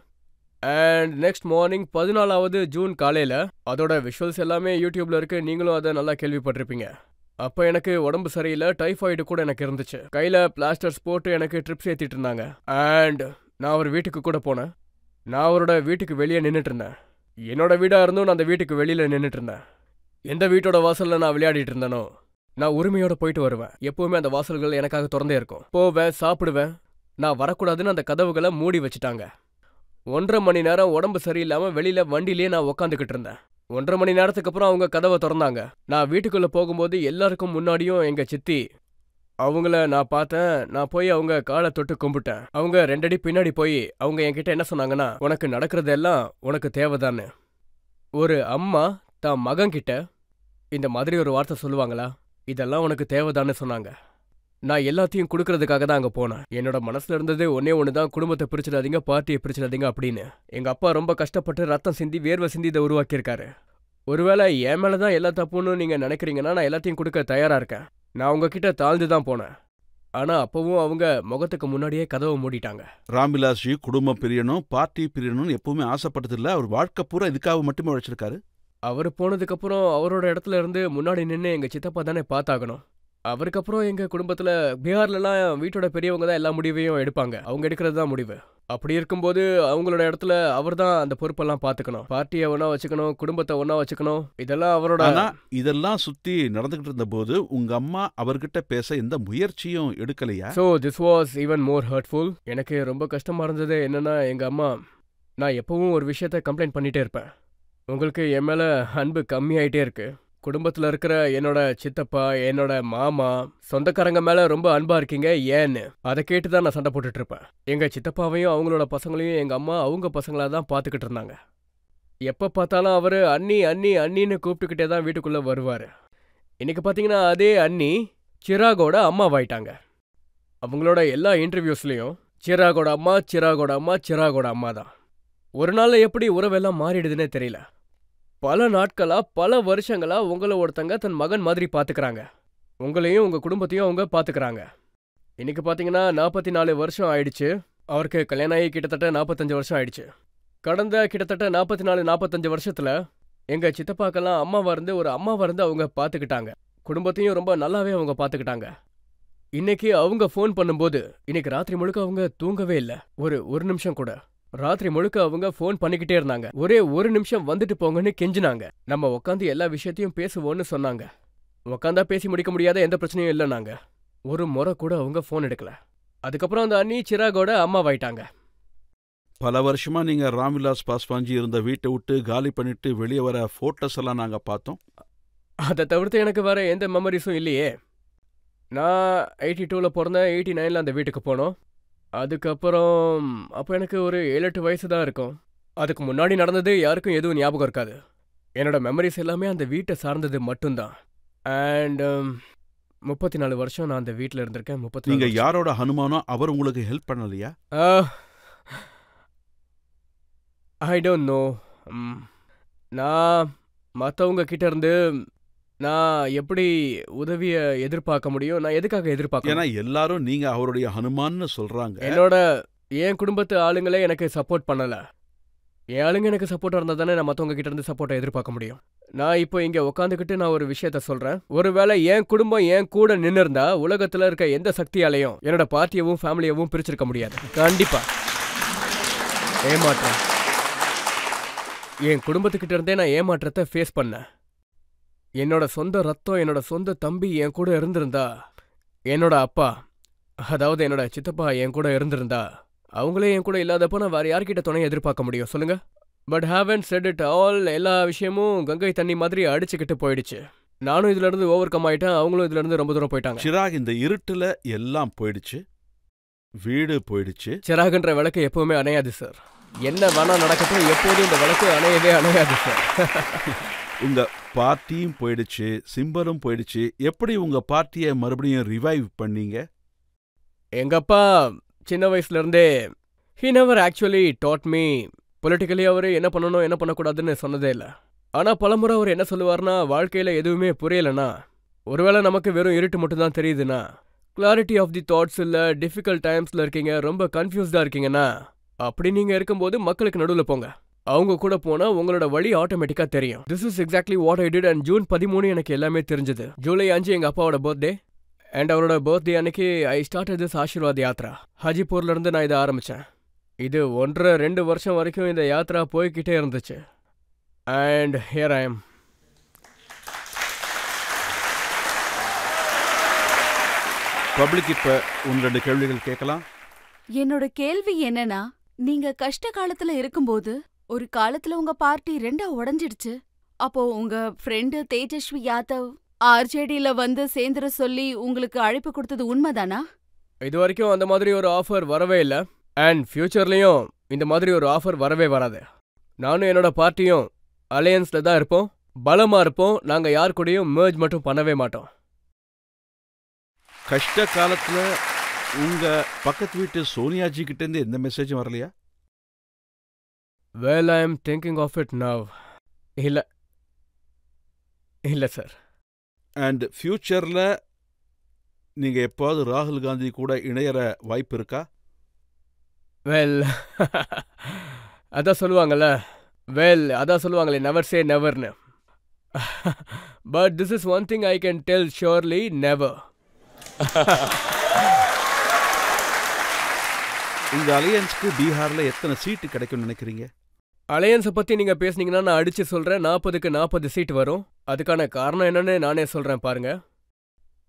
அண்ட் நெக்ஸ்ட் மார்னிங் 14வது ஜூன் காலையில அதோட விஷுவல்ஸ் எல்லாமே யூடியூப்ல இருக்கு, நீங்களும் அதை நல்லா கேள்விப்பட்டிருப்பீங்க. அப்போ எனக்கு உடம்பு சரியில்லை, டைஃபாய்டு கூட எனக்கு இருந்துச்சு. கையில பிளாஸ்டர்ஸ் போட்டு எனக்கு ட்ரிப்ஸ் ஏத்திட்டு இருந்தாங்க. அண்ட் நான் அவர் வீட்டுக்கு கூட போனேன். நான் அவரோட வீட்டுக்கு வெளியே நின்றுட்டு இருந்தேன். என்னோட வீடா இருந்தும் நான் அந்த வீட்டுக்கு வெளியில நின்றுட்டு இருந்தேன். எந்த வீட்டோட வாசல்ல நான் விளையாடிட்டு இருந்தேனோ, நான் உரிமையோட போயிட்டு வருவேன். எப்பவுமே அந்த வாசல்கள் எனக்காக திறந்தே இருக்கும். போவேன், சாப்பிடுவேன். நான் வரக்கூடாதுன்னு அந்த கதவுகளை மூடி வச்சுட்டாங்க. 1.5 மணி நேரம் உடம்பு சரியில்லாம வெளியில வண்டிலேயே நான் உக்காந்துக்கிட்டு இருந்தேன். 1.5 மணி நேரத்துக்கு அப்புறம் அவங்க கதவை திறந்தாங்க. நான் வீட்டுக்குள்ள போகும்போது எல்லாருக்கும் முன்னாடியும் எங்க சித்தி அவங்கள நான் பார்த்தேன். நான் போய் அவங்க காலை தொட்டு கும்பிட்டேன். அவங்க 2 அடி பின்னாடி போய் அவங்க என்கிட்ட என்ன சொன்னாங்கன்னா, உனக்கு நடக்கிறதெல்லாம் உனக்கு தேவைதான்னு. ஒரு அம்மா தான் மகன் கிட்ட இந்த மாதிரி ஒரு வார்த்தை சொல்லுவாங்களா? இதெல்லாம் உனக்கு தேவைதான்னு சொன்னாங்க. நான் எல்லாத்தையும் கொடுக்கறதுக்காக தான் அங்க போனேன். என்னோட மனசுல இருந்தது ஒன்னே ஒண்ணுதான், குடும்பத்தை பிரிச்சிடாதீங்க, பார்ட்டியை பிரிச்சிடாதீங்க அப்படின்னு. எங்க அப்பா ரொம்ப கஷ்டப்பட்டு ரத்தம் சிந்தி வேர்வை சிந்தி இதை உருவாக்கியிருக்காரு. ஒருவேளை என் மேலதான் எல்லா தப்புன்னு நீங்க நினைக்கிறீங்கன்னா நான் எல்லாத்தையும் கொடுக்க தயாரா இருக்கேன். நான் உங்ககிட்ட தாழ்ந்து தான் போனேன். ஆனா அப்பவும் அவங்க முகத்துக்கு முன்னாடியே கதவை மூடிட்டாங்க. ராம்விலாஸ் ஜி குடும்பம் பிரியணும், பார்ட்டி பிரியணும்னு எப்பவுமே ஆசைப்பட்டதில்ல. அவர் வாழ்க்கை பூரா இதுக்காக மட்டுமே உழைச்சிருக்காரு. அவர் போனதுக்கு அப்புறம் அவரோட இடத்துல இருந்து முன்னாடி நின்று எங்க சித்தப்பா தானே பார்த்தாகணும். அவருக்கு அப்புறம் எங்க குடும்பத்துல பீகார்லலாம் வீட்டோட பெரியவங்க தான் எல்லா முடிவையும் எடுப்பாங்க. அவங்க எடுக்கிறது தான் முடிவு. அப்படி இருக்கும்போது அவங்களோட இடத்துல அவர் தான் அந்த பொறுப்பெல்லாம் பார்த்துக்கணும். பார்ட்டியை ஒன்னா வச்சுக்கணும், குடும்பத்தை ஒன்னா வச்சுக்கணும். இதெல்லாம் அவரோட. ஆனா இதெல்லாம் சுத்தி நடந்துகிட்டு இருந்த போது உங்க அம்மா அவர்கிட்ட பேச எந்த முயற்சியும் எடுக்கலையா? So this was even more hurtful. எனக்கு ரொம்ப கஷ்டமா இருந்தது என்னன்னா, எங்க அம்மா, நான் எப்பவும் ஒரு விஷயத்த கம்ப்ளைண்ட் பண்ணிட்டே இருப்பேன். உங்களுக்கு என் மேல அன்பு கம்மியாயிட்டே இருக்கு. குடும்பத்துல இருக்கிற என்னோட சித்தப்பா, என்னோட மாமா, சொந்தக்காரங்க மேல ரொம்ப அன்பா இருக்கீங்க ஏன்னு அதை கேட்டுதான் நான் சண்டை போட்டுட்டு இருப்பேன். எங்க சித்தப்பாவையும் அவங்களோட பசங்களையும் எங்க அம்மா அவங்க பசங்களா தான் பாத்துக்கிட்டு இருந்தாங்க. எப்ப பார்த்தாலும் அவரு அண்ணி அண்ணி அண்ணின்னு கூப்பிட்டுக்கிட்டே தான் வீட்டுக்குள்ள வருவாரு. இன்னைக்கு பாத்தீங்கன்னா அதே அண்ணி சிராகோட அம்மாவாயிட்டாங்க. அவங்களோட எல்லா இன்டர்வியூஸ்லயும் சிராகோட அம்மா சிராகோட அம்மா சிராகோட அம்மா தான். ஒரு நாள்ல எப்படி உறவெல்லாம் மாறிடுதுன்னே தெரியல. பல நாட்களா பல வருஷங்களா உங்களை ஒருத்தங்க தன் மகன் மாதிரி பாத்துக்கிறாங்க. உங்களையும் உங்க குடும்பத்தையும் அவங்க பாத்துக்கிறாங்க. இன்னைக்கு பாத்தீங்கன்னா 44 வருஷம் ஆயிடுச்சு. அவருக்கு கல்யாணம் ஆகி கிட்டத்தட்ட 45 வருஷம் ஆயிடுச்சு. கடந்த கிட்டத்தட்ட 44-45 வருஷத்துல எங்க சித்தப்பாக்கெல்லாம் அம்மாவா இருந்து ஒரு அம்மாவா இருந்து அவங்க பாத்துக்கிட்டாங்க. குடும்பத்தையும் ரொம்ப நல்லாவே அவங்க பாத்துக்கிட்டாங்க. இன்னைக்கு அவங்க ஃபோன் பண்ணும்போது இன்னைக்கு ராத்திரி முழுக்க அவங்க தூங்கவே இல்லை. ஒரு நிமிஷம் கூட. ராத்திரி முழுக்க அவங்க ஃபோன் பண்ணிக்கிட்டே இருந்தாங்க. ஒரே ஒரு நிமிஷம் வந்துட்டு போங்கன்னு கெஞ்சினாங்க. நம்ம உட்காந்து எல்லா விஷயத்தையும் பேசுவோன்னு சொன்னாங்க. உட்காந்தா பேசி முடிக்க முடியாத எந்த பிரச்சனையும் இல்லை. நாங்க ஒரு முறை கூட அவங்க ஃபோன் எடுக்கல. அதுக்கப்புறம் அந்த அண்ணி சிராகோட அம்மாவாயிட்டாங்க. பல வருஷமா நீங்க ராம்விலாஸ் பாஸ்வான்ஜி இருந்த வீட்டை விட்டு காலி பண்ணிட்டு வெளியே வர போட்டோஸ் எல்லாம் நாங்க பார்த்தோம். அதை தவிர்த்து எனக்கு வேற எந்த மெமரிஸும் இல்லையே. நான் 82ல் பிறந்தேன். 89ல் அந்த வீட்டுக்கு போனோம். அதுக்கப்புறம் அப்போ எனக்கு ஒரு 7-8 வயசு தான் இருக்கும். அதுக்கு முன்னாடி நடந்தது யாருக்கும் எதுவும் ஞாபகம் இருக்காது. என்னோட மெமரிஸ் எல்லாமே அந்த வீட்டை சார்ந்தது மட்டும்தான். அண்ட் 34 வருஷம் நான் அந்த வீட்டில் இருந்திருக்கேன். 34 நீங்க யாரோட ஹனுமானோ அவர் உங்களுக்கு ஹெல்ப் பண்ணலையா? I don't know. நான் மற்றவங்க கிட்ட இருந்து நான் எப்படி உதவியை எதிர்பார்க்க முடியும்? நான் எதுக்காக எதிர்பார்க்க? ஏன்னா எல்லாரும் நீங்க அவருடைய ஹனுமான்னு சொல்றாங்க. என் குடும்பத்து ஆளுங்களே எனக்கு சப்போர்ட் பண்ணல. என் ஆளுங்க எனக்கு சப்போர்ட்டா இருந்தா தானே நான் மற்றவங்க கிட்ட இருந்து சப்போர்ட்டை எதிர்பார்க்க முடியும். நான் இப்போ இங்க உட்காந்துக்கிட்டு நான் ஒரு விஷயத்த சொல்றேன். ஒருவேளை என் குடும்பம் என் கூட நின்று இருந்தா உலகத்துல இருக்க எந்த சக்தியாலையும் என்னோட பார்ட்டியவும் ஃபேமிலியவும் பிரிச்சிருக்க முடியாது. கண்டிப்பா ஏமாற்றம். என் குடும்பத்துக்கிட்ட இருந்தே நான் ஏமாற்றத்தை ஃபேஸ் பண்ணேன். என்னோட சொந்த ரத்தம், என்னோட சொந்த தம்பி என் கூட இருந்திருந்தா, என்னோட அப்பா, அதாவது என்னோட சித்தப்பா என் கூட இருந்திருந்தா, அவங்களே என் கூட இல்லாதப்போ நான் வேற யார்கிட்ட துணையை எதிர்பார்க்க முடியும் சொல்லுங்க? But having said it all. எல்லா விஷயமும் கங்கை தண்ணி மாதிரி அடிச்சுக்கிட்டு போயிடுச்சு. நானும் இதுல இருந்து ஓவர் கம் ஆயிட்டேன். அவங்களும் இதுல இருந்து ரொம்ப தூரம் போயிட்டாங்க. சிராக், இந்த இருட்டுல எல்லாம் போயிடுச்சு, வீடு போயிடுச்சு. சிராகுன்ற விளக்கு எப்பவுமே அணையாது சார். என்ன வேணா நடக்கட்டும், எப்போதும் இந்த விளக்கு அணையவே அணையாது சார். உங்க பார்ட்டியும் போயிடுச்சு, சிம்பலும் போயிடுச்சு. எப்படி உங்க பார்ட்டியை மறுபடியும் ரிவைவ் பண்ணீங்க? எங்க அப்பா சின்ன வயசுல இருந்தே he never actually taught me politically. அவரு என்ன பண்ணணும் என்ன பண்ணக்கூடாதுன்னு சொன்னதே இல்லை. ஆனா பலமுறை அவர் என்ன சொல்லுவார்னா, வாழ்க்கையில எதுவுமே புரியலன்னா, ஒருவேளை நமக்கு வெறும் இருட்டு மட்டும்தான் தெரியுதுன்னா, கிளாரிட்டி ஆஃப் தி தாட்ஸ் இல்ல, டிஃபிகல்ட் டைம்ஸ்ல இருக்கீங்க, ரொம்ப கன்ஃபியூஸ்டா இருக்கீங்கன்னா, அப்படி நீங்க இருக்கும்போது மக்களுக்கு நடுவில் போங்க. அவங்க கூட போனா உங்களோட வழி ஆட்டோமேட்டிக்கா தெரியும். This is exactly what I did. And June 13 எனக்கு எல்லாமே தெரிஞ்சது. ஜூலை 5 எங்க அப்பாவோட பர்த்டே. அண்ட் அவரோட பர்த்டே அன்னைக்கு I started this Aashirwad Yatra. ஹாஜிப்பூர்ல இருந்து நான் இதை ஆரம்பிச்சேன். இது 1.5-2 வருஷம் வரைக்கும் இந்த யாத்ரா போய்கிட்டே இருந்துச்சு. And here I am. Public இப்ப 1-2 கேள்விகள் கேட்கலாம். என்னோட கேள்வி என்னன்னா, நீங்க கஷ்ட காலத்துல இருக்கும்போது ஒரு காலத்துல உங்க பார்ட்டி 2ஆ உடைஞ்சிடுச்சு. அப்போ உங்க ஃப்ரெண்டு தேஜஸ்வி யாதவ் ஆர்ஜேடில வந்து சேர்ந்துட சொல்லி உங்களுக்கு அழைப்பு கொடுத்தது உண்மைதானா? இது வரைக்கும் அந்த மாதிரி ஒரு ஆஃபர் வரவே இல்லை. அண்ட் ஃபியூச்சர்லயும் இந்த மாதிரி ஒரு ஆஃபர் வரவே வராது. நானும் என்னோட பார்ட்டியும் அலையன்ஸ்ல தான் இருப்போம், பலமா இருப்போம். நாங்க யார் கூடயும் மெர்ஜ் மட்டும் பண்ணவே மாட்டோம். கஷ்ட காலத்துல உங்க பக்கத்து வீட்டு சோனியாஜி கிட்ட இருந்து எந்த மெசேஜும் வரலையா? Well, I am thinking of it now. இல்லை இல்லை சார். அண்ட் ஃபியூச்சர்ல நீங்க எப்போது ராகுல் காந்தி கூட இணையற வாய்ப்பு இருக்கா? வெல், அதான் சொல்லுவாங்களே நெவர் சே நெவர்னு. But this is one thing I can tell surely, never. இந்த அலையன்ஸ்க்கு பீகார்ல எத்தனை சீட்டு கிடைக்கும்னு நினைக்கிறீங்க? அலையன்ஸை பற்றி நீங்கள் பேசுனீங்கன்னா நான் அடித்து சொல்கிறேன், 40க்கு 40 சீட் வரும். அதுக்கான காரணம் என்னன்னு நானே சொல்கிறேன் பாருங்க.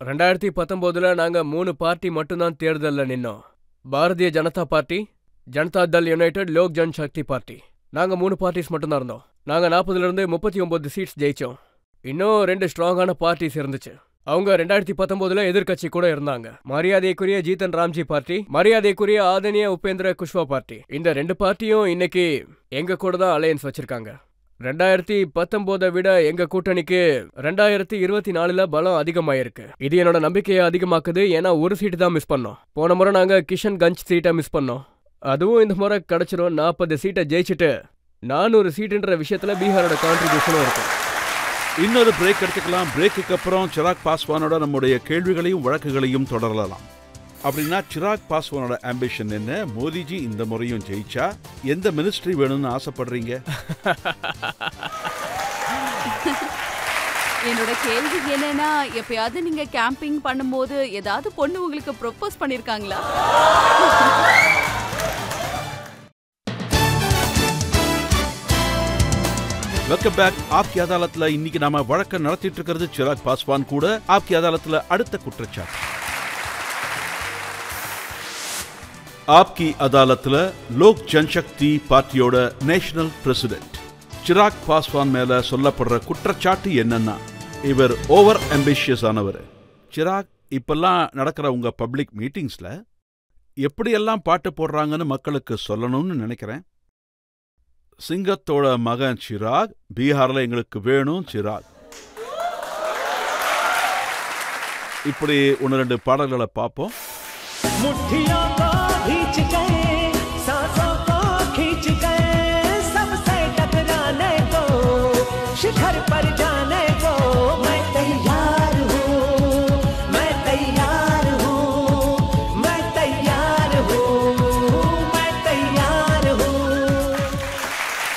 2019 நாங்கள் 3 பார்ட்டி மட்டும்தான் தேர்தலில் நின்னோம். பாரதிய ஜனதா பார்ட்டி, ஜனதா தள் யுனைடெட், லோக் ஜன் சக்தி பார்ட்டி. நாங்கள் 3 பார்ட்டிஸ் மட்டும்தான் இருந்தோம். நாங்கள் 40லேருந்து 39 சீட்ஸ் ஜெயித்தோம். இன்னும் 2 ஸ்ட்ராங்கான பார்ட்டிஸ் இருந்துச்சு. அவங்க 2019 எதிர்கட்சி கூட இருந்தாங்க. மரியாதைக்குரிய ஜீதன் ராம்ஜி பார்ட்டி, மரியாதைக்குரிய ஆதனிய உபேந்திர குஷ்வா பார்ட்டி. இந்த 2 பார்ட்டியும் இன்னைக்கு எங்க கூட தான் அலையன்ஸ் வச்சிருக்காங்க. 2019 விட எங்க கூட்டணிக்கு 2024 பலம் அதிகமாயிருக்கு. இது என்னோட நம்பிக்கையை அதிகமாக்குது. ஏன்னா ஒரு சீட்டு தான் மிஸ் பண்ணோம். போன முறை நாங்க கிஷன்கஞ்ச் சீட்டை மிஸ் பண்ணோம். அதுவும் இந்த முறை கிடைச்சிரும். 40 சீட்டை ஜெயிச்சுட்டு 400 சீட்டுன்ற விஷயத்துல பீகாரோட கான்ட்ரிபியூஷனும் இருக்கு. இன்னொரு பிரேக் எடுத்துக்கலாம். பிரேக்குக்கு அப்புறம் சிராக் பாஸ்வானோட நம்முடைய கேள்விகளையும் வழக்குகளையும் தொடரலாம். அப்படின்னா சிராக் பாஸ்வானோட ஆம்பிஷன் என்ன? மோடிஜி இந்த முறையும் ஜெயிச்சா எந்த மினிஸ்ட்ரி வேணும்னு ஆசைப்படுறீங்க? என்னோட கேள்வி என்னன்னா, எப்பயாவது நீங்க கேம்பிங் பண்ணும்போது ஏதாவது பொண்ணு உங்களுக்கு ப்ரொபோஸ் பண்ணிருக்காங்களா? Welcome back. ஆப்கி அதாலத்ல இன்னைக்கு நாம வழக்க நடத்திட்டு இருக்கிறது சிராக் பாஸ்வான் கூட. ஆப்கி அதாலத்ல அடுத்த குற்றச்சாட்டு. ஆப்கி அதாலத்ல லோக் ஜன்சக்தி பார்ட்டியோட நேஷனல் பிரசிடென்ட் சிராக் பாஸ்வான் மேல சொல்லப்படுற குற்றச்சாட்டு என்னன்னா, இவர் ஓவர் அம்பிஷியஸ் ஆனவர். சிராக், இப்பெல்லாம் நடக்கிற உங்க பப்ளிக் மீட்டிங்ஸ்ல எப்படியெல்லாம் பாட்டு போடுறாங்கன்னு மக்களுக்கு சொல்லணும்னு நினைக்கிறேன். சிங்கத்தோட மகன் சிராக், பீகார்ல எங்களுக்கு வேணும் சிராக். இப்படி 1-2 பாடல்களை பார்ப்போம்.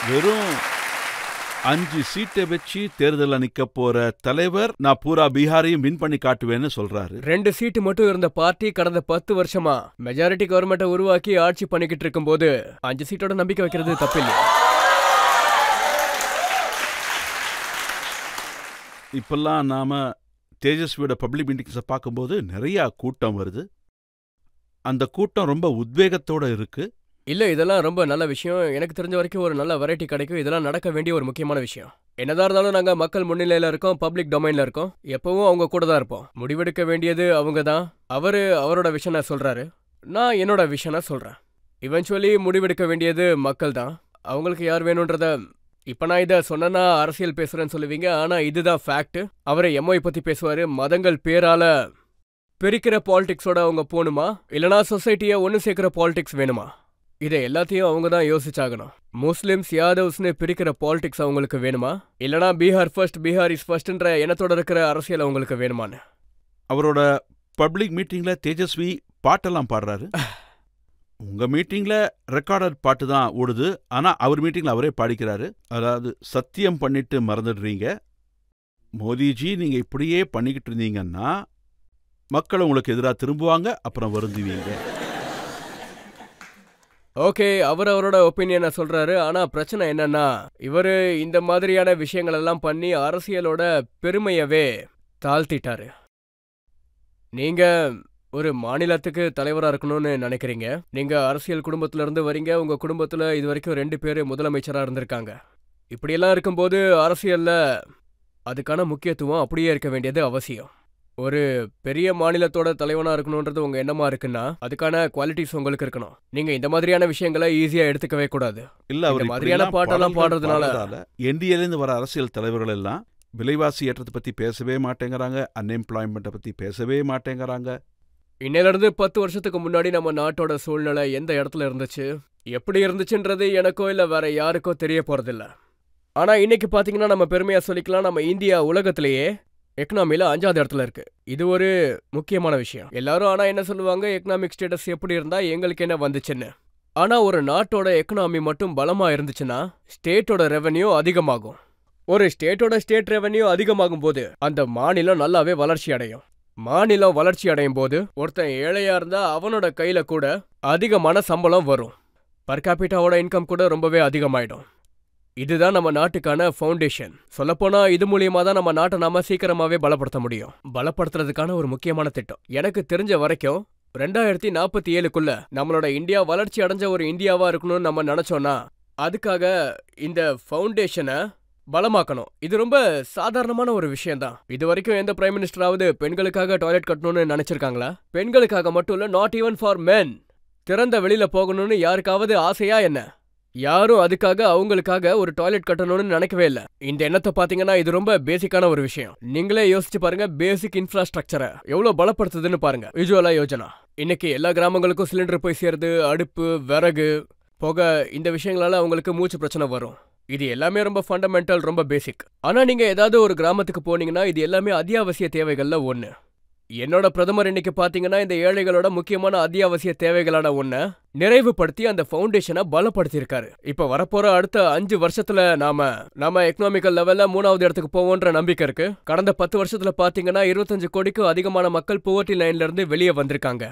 வெறும் 5 சீட்டை வச்சு தேர்தலில் நிக்க போற தலைவர், நான் பூரா பீகாரையும் வின் பண்ணி காட்டுவேன்னு சொல்றாரு. 2 சீட்டு மட்டும் இருந்த பார்ட்டி கடந்த 10 வருஷமா மெஜாரிட்டி கவர்மெண்ட்டை உருவாக்கி ஆட்சி பண்ணிக்கிட்டு இருக்கும் போது 5 சீட்டோட நம்பிக்கை வைக்கிறது தப்பில்லை. இப்பெல்லாம் நாம தேஜஸ்வியோட பப்ளிக் மீட்டிங்ஸை பார்க்கும்போது நிறைய கூட்டம் வருது. அந்த கூட்டம் ரொம்ப உத்வேகத்தோட இருக்கு. இல்ல, இதெல்லாம் ரொம்ப நல்ல விஷயம். எனக்கு தெரிஞ்ச வரைக்கும் ஒரு நல்ல வெரைட்டி கிடைக்கும். இதெல்லாம் நடக்க வேண்டிய ஒரு முக்கியமான விஷயம். என்னதான் இருந்தாலும் நாங்க மக்கள் முன்னிலையில இருக்கோம், பப்ளிக் டொமைன்ல இருக்கோம். எப்பவும் அவங்க கூட தான் இருப்போம். முடிவெடுக்க வேண்டியது அவங்க தான். அவரோட விஷனை சொல்றாரு, நான் என்னோட விஷனை சொல்றேன். இவென்ச்சுவலி முடிவெடுக்க வேண்டியது மக்கள் தான். அவங்களுக்கு யார் வேணும்ன்றத இப்ப நான் இதை சொன்னா அரசியல் பேசுறேன்னு சொல்லுவீங்க. ஆனா இதுதான் ஃபேக்ட். அவரை எம்ஓஐ பத்தி பேசுவாரு. மதங்கள் பேரால பிரிக்கிற பாலிடிக்ஸோட அவங்க போகணுமா, இல்லனா சொசைட்டியை ஒன்னு சேர்க்கிற பாலிடிக்ஸ் வேணுமா? இதை எல்லாத்தையும் அவங்க தான் யோசிச்சாகணும். முஸ்லிம்ஸ் யாதவ்ஸ்னு பிரிக்கிற பாலிடிக்ஸ் அவங்களுக்கு வேணுமா, இல்லனா பீகார் ஃபர்ஸ்ட், பீகார் இஸ் ஃபர்ஸ்ட்ன்ற எண்ணத்தோட இருக்கிற அரசியல் அவங்களுக்கு வேணுமான்னு. அவரோட பப்ளிக் மீட்டிங்ல தேஜஸ்வி பாட்டெல்லாம் பாடுறாரு. உங்க மீட்டிங்ல ரெக்கார்டட் பாட்டு தான் ஓடுது. ஆனா அவர் மீட்டிங்ல அவரே பாடிக்கிறாரு. அதாவது, சத்தியம் பண்ணிட்டு மறந்துடுறீங்க மோடிஜி, நீங்க இப்படியே பண்ணிக்கிட்டு இருந்தீங்கன்னா மக்கள் உங்களுக்கு எதிராக திரும்புவாங்க, அப்புறம் வருந்துவீங்க. ஓகே, அவரோட ஒப்பீனியனை சொல்றாரு. ஆனா பிரச்சனை என்னன்னா, இவரு இந்த மாதிரியான விஷயங்கள் எல்லாம் பண்ணி அரசியலோட பெருமையவே தாழ்த்திட்டாரு. நீங்க ஒரு மாநிலத்துக்கு தலைவரா இருக்கணும்னு நினைக்கிறீங்க. நீங்க அரசியல் குடும்பத்துல இருந்து வரீங்க. உங்க குடும்பத்துல இது வரைக்கும் 2 பேர் முதலமைச்சரா இருந்திருக்காங்க. இப்படியெல்லாம் இருக்கும்போது அரசியல்ல அதுக்கான முக்கியத்துவம் அப்படியே இருக்க வேண்டியது அவசியம். ஒரு பெரிய மாநிலத்தோட தலைவனா இருக்கணும்ன்றது உங்க எண்ணமா இருக்குன்னா அதுக்கான குவாலிட்டிஸ் உங்களுக்கு இருக்கணும். நீங்க இந்த மாதிரியான விஷயங்களை ஈஸியா எடுத்துக்கவே கூடாது. இல்ல, இந்த மாதிரியான பாட்டெல்லாம் பாடுறதுனால என்டிஏலேருந்து வர அரசியல் தலைவர்கள் எல்லாம் விலைவாசி ஏற்றத்தை பத்தி பேசவே மாட்டேங்கிறாங்க, அன்எம்ப்ளாய்மெண்ட்டை பத்தி பேசவே மாட்டேங்கிறாங்க. இன்னையிலிருந்து 10 வருஷத்துக்கு முன்னாடி நம்ம நாட்டோட சூழ்நிலை எந்த இடத்துல இருந்துச்சு, எப்படி இருந்துச்சுன்றது எனக்கோ இல்ல வேற யாருக்கோ தெரிய போறதில்ல. ஆனா இன்னைக்கு பாத்தீங்கன்னா நம்ம பெருமையா சொல்லிக்கலாம், நம்ம இந்தியா உலகத்திலேயே எக்கனாமில 5வது இடத்துல இருக்கு. இது ஒரு முக்கியமான விஷயம். எல்லாரும் ஆனா என்ன சொல்லுவாங்க, எக்கனாமிக் ஸ்டேட்டஸ் எப்படி இருந்தா எங்களுக்கு என்ன வந்துச்சுன்னு. ஆனா ஒரு நாட்டோட எக்கனாமி மட்டும் பலமா இருந்துச்சுன்னா ஸ்டேட்டோட ரெவென்யூ அதிகமாகும். ஒரு ஸ்டேட்டோட ஸ்டேட் ரெவென்யூ அதிகமாகும் போது அந்த மாநிலம் நல்லாவே வளர்ச்சி அடையும். மாநிலம் வளர்ச்சி அடையும் போது ஒருத்தன் ஏழையா இருந்தா அவனோட கையில கூட அதிகமான சம்பளம் வரும். பர் கேபிட்டாவோட இன்கம் கூட ரொம்பவே அதிகமாயிடும். இதுதான் நம்ம நாட்டுக்கான ஃபவுண்டேஷன். சொல்லப்போனா இது மூலியமா தான் நம்ம நாட்டை நாம சீக்கிரமாவே பலப்படுத்த முடியும். பலப்படுத்துறதுக்கான ஒரு முக்கியமான திட்டம் எனக்கு தெரிஞ்ச வரைக்கும் 2047க்குள்ள நம்மளோட இந்தியா வளர்ச்சி அடைஞ்ச ஒரு இந்தியாவா இருக்கணும்னு நம்ம நினைச்சோம்னா அதுக்காக இந்த ஃபவுண்டேஷனை பலமாக்கணும். இது ரொம்ப சாதாரணமான ஒரு விஷயம் தான். இது வரைக்கும் எந்த பிரைம் மினிஸ்டராவது பெண்களுக்காக டாய்லெட் கட்டணும்னு நினைச்சிருக்காங்களா? பெண்களுக்காக மட்டும் இல்ல, நாட் ஈவன் ஃபார் மென். திறந்த வெளியில போகணும்னு யாருக்காவது ஆசையா என்ன? யாரும் அதுக்காக அவங்களுக்காக ஒரு டாய்லெட் கட்டணும்னு நினைக்கவே இல்லை. இந்த எண்ணத்தை பாத்தீங்கன்னா இது ரொம்ப பேசிக்கான ஒரு விஷயம். நீங்களே யோசிச்சு பாருங்க, பேசிக் இன்ஃப்ராஸ்ட்ரக்சரை எவ்வளவு பலப்படுத்துதுன்னு பாருங்க. உஜ்வாலா யோஜனா இன்னைக்கு எல்லா கிராமங்களுக்கும் சிலிண்டர் போய் சேருது. அடுப்பு, விறகு, புகை, இந்த விஷயங்களால அவங்களுக்கு மூச்சு பிரச்சனை வரும். இது எல்லாமே ரொம்ப ஃபண்டமெண்டல், ரொம்ப பேசிக். ஆனா நீங்க ஏதாவது ஒரு கிராமத்துக்கு போனீங்கன்னா இது எல்லாமே அத்தியாவசிய தேவைகள்ல ஒண்ணு. என்னோட பிரதமர் இன்னைக்கு பாத்தீங்கன்னா இந்த ஏழைகளோட முக்கியமான அத்தியாவசிய தேவைகளான ஒண்ண நிறைவுபடுத்தி அந்த ஃபவுண்டேஷனை பலப்படுத்தியிருக்காரு. இப்ப வரப்போற அடுத்த 5 வருஷத்துல நாம எக்கனாமிக்கல் லெவல்ல 3வது இடத்துக்கு போவோன்ற நம்பிக்கை இருக்கு. கடந்த 10 வருஷத்துல பாத்தீங்கன்னா 25 கோடிக்கும் அதிகமான மக்கள் போவர்ட்டி லைன்ல இருந்து வெளியே வந்திருக்காங்க.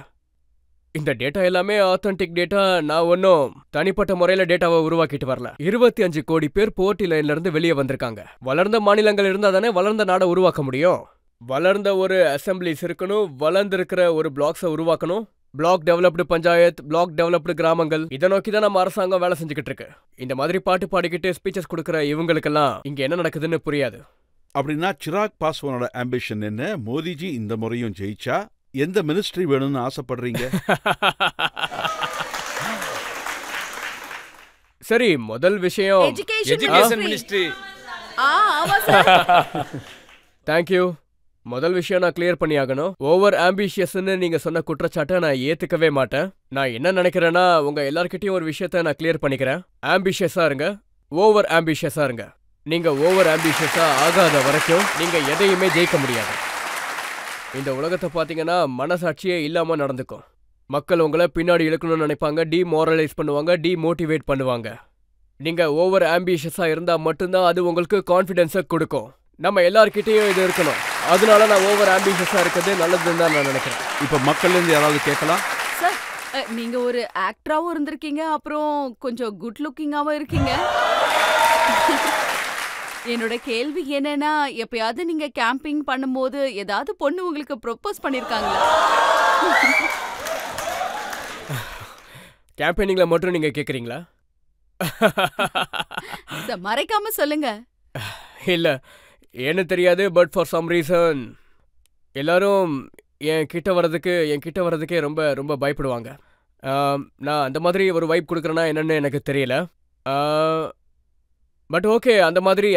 இந்த டேட்டா எல்லாமே ஆத்தென்டிக் டேட்டா. நான் ஒன்னும் தனிப்பட்ட முறையில டேட்டாவை உருவாக்கிட்டு வரல. 25 கோடி பேர் போவர்ட்டி லைன்ல இருந்து வெளியே வந்திருக்காங்க. வளர்ந்த மாநிலங்கள் இருந்தா தானே வளர்ந்த நாடை உருவாக்க முடியும். வளர்ந்த ஒரு அசம்பிளிஸ் இருக்கணும், வளர்ந்திருக்கிற ஒரு பிளாக்ஸை உருவாக்கணும். Block developed panchayat, block developed கிராமங்கள், இதை நோக்கி தான் நம்ம அரசாங்கம் வேலை செஞ்சுக்கிட்டு இருக்கு. இந்த மாதிரி பாட்டு பாடிக்கிட்டு ஸ்பீச்சஸ் கொடுக்குற இவங்களுக்கெல்லாம் இங்க என்ன நடக்குதுன்னு புரியாது. அப்படின்னா சிராக் பாஸ்வானோட ஆம்பிஷன் என்ன? மோடிஜி இந்த முறையும் ஜெயிச்சா எந்த மினிஸ்ட்ரி வேணும்னு ஆசைப்படுறீங்க? சரி, முதல் விஷயம் எஜுகேஷன் மினிஸ்ட்ரி. தேங்க்யூ. முதல் விஷயம் நான் கிளியர் பண்ணி ஆகணும். ஓவர் ஆம்பிஷியஸ்ன்னு நீங்க சொன்ன குற்றச்சாட்டை நான் ஏத்துக்கவே மாட்டேன். நான் என்ன நினைக்கிறேன்னா, உங்க எல்லார்கிட்டயும் ஒரு விஷயத்த நான் கிளியர் பண்ணிக்கிறேன். ஆம்பிஷியஸா இருங்க, ஓவர் ஆம்பிஷியஸா இருங்க. நீங்க ஓவர் ஆம்பிஷியஸா ஆகாத வரைக்கும் நீங்க எதையுமே ஜெயிக்க முடியாது. இந்த உலகத்தை பாத்தீங்கன்னா மனசாட்சியே இல்லாம நடந்துக்கும். மக்கள் உங்களை பின்னாடி இழுக்கணும்னு நினைப்பாங்க, டிமோரலைஸ் பண்ணுவாங்க, டிமோட்டிவேட் பண்ணுவாங்க. நீங்க ஓவர் ஆம்பிஷியஸா இருந்தா மட்டும்தான் அது உங்களுக்கு கான்ஃபிடென்ஸை கொடுக்கும். நம்ம எல்லார்கிட்டையும் இது இருக்கணும். அதனால நான் ஓவர் ஆம்பிஷியஸா இருக்கிறது நல்லதுன்னு தான் நான் நினைக்கிறேன். இப்ப மக்கள்ல இருந்து யாராவது கேட்கலாம்? சார், நீங்க ஒரு ஆக்டராவும் இருந்திருக்கீங்க, அப்புறம் கொஞ்சம் குட் லுக்கிங்காவும் இருக்கீங்க. என்னோட கேள்வி என்னன்னா, எப்பயாவது நீங்க கேம்பிங் பண்ணும்போது ஏதாவது பொண்ணு உங்களுக்கு ப்ரொபோஸ் பண்ணிருக்காங்களா? கேம்பெயினிங்ல மட்டும் நீங்க கேக்குறீங்களா? மறைக்காம சொல்லுங்க. இல்ல, ஏன்னு தெரியாது. பட் ஃபார் சம் ரீசன் எல்லாரும் என் கிட்ட வர்றதுக்கே ரொம்ப ரொம்ப பயப்படுவாங்க. நான் அந்த மாதிரி ஒரு வைப் கொடுக்குறேன்னா என்னன்னு எனக்கு தெரியல. பட் ஓகே, அந்த மாதிரி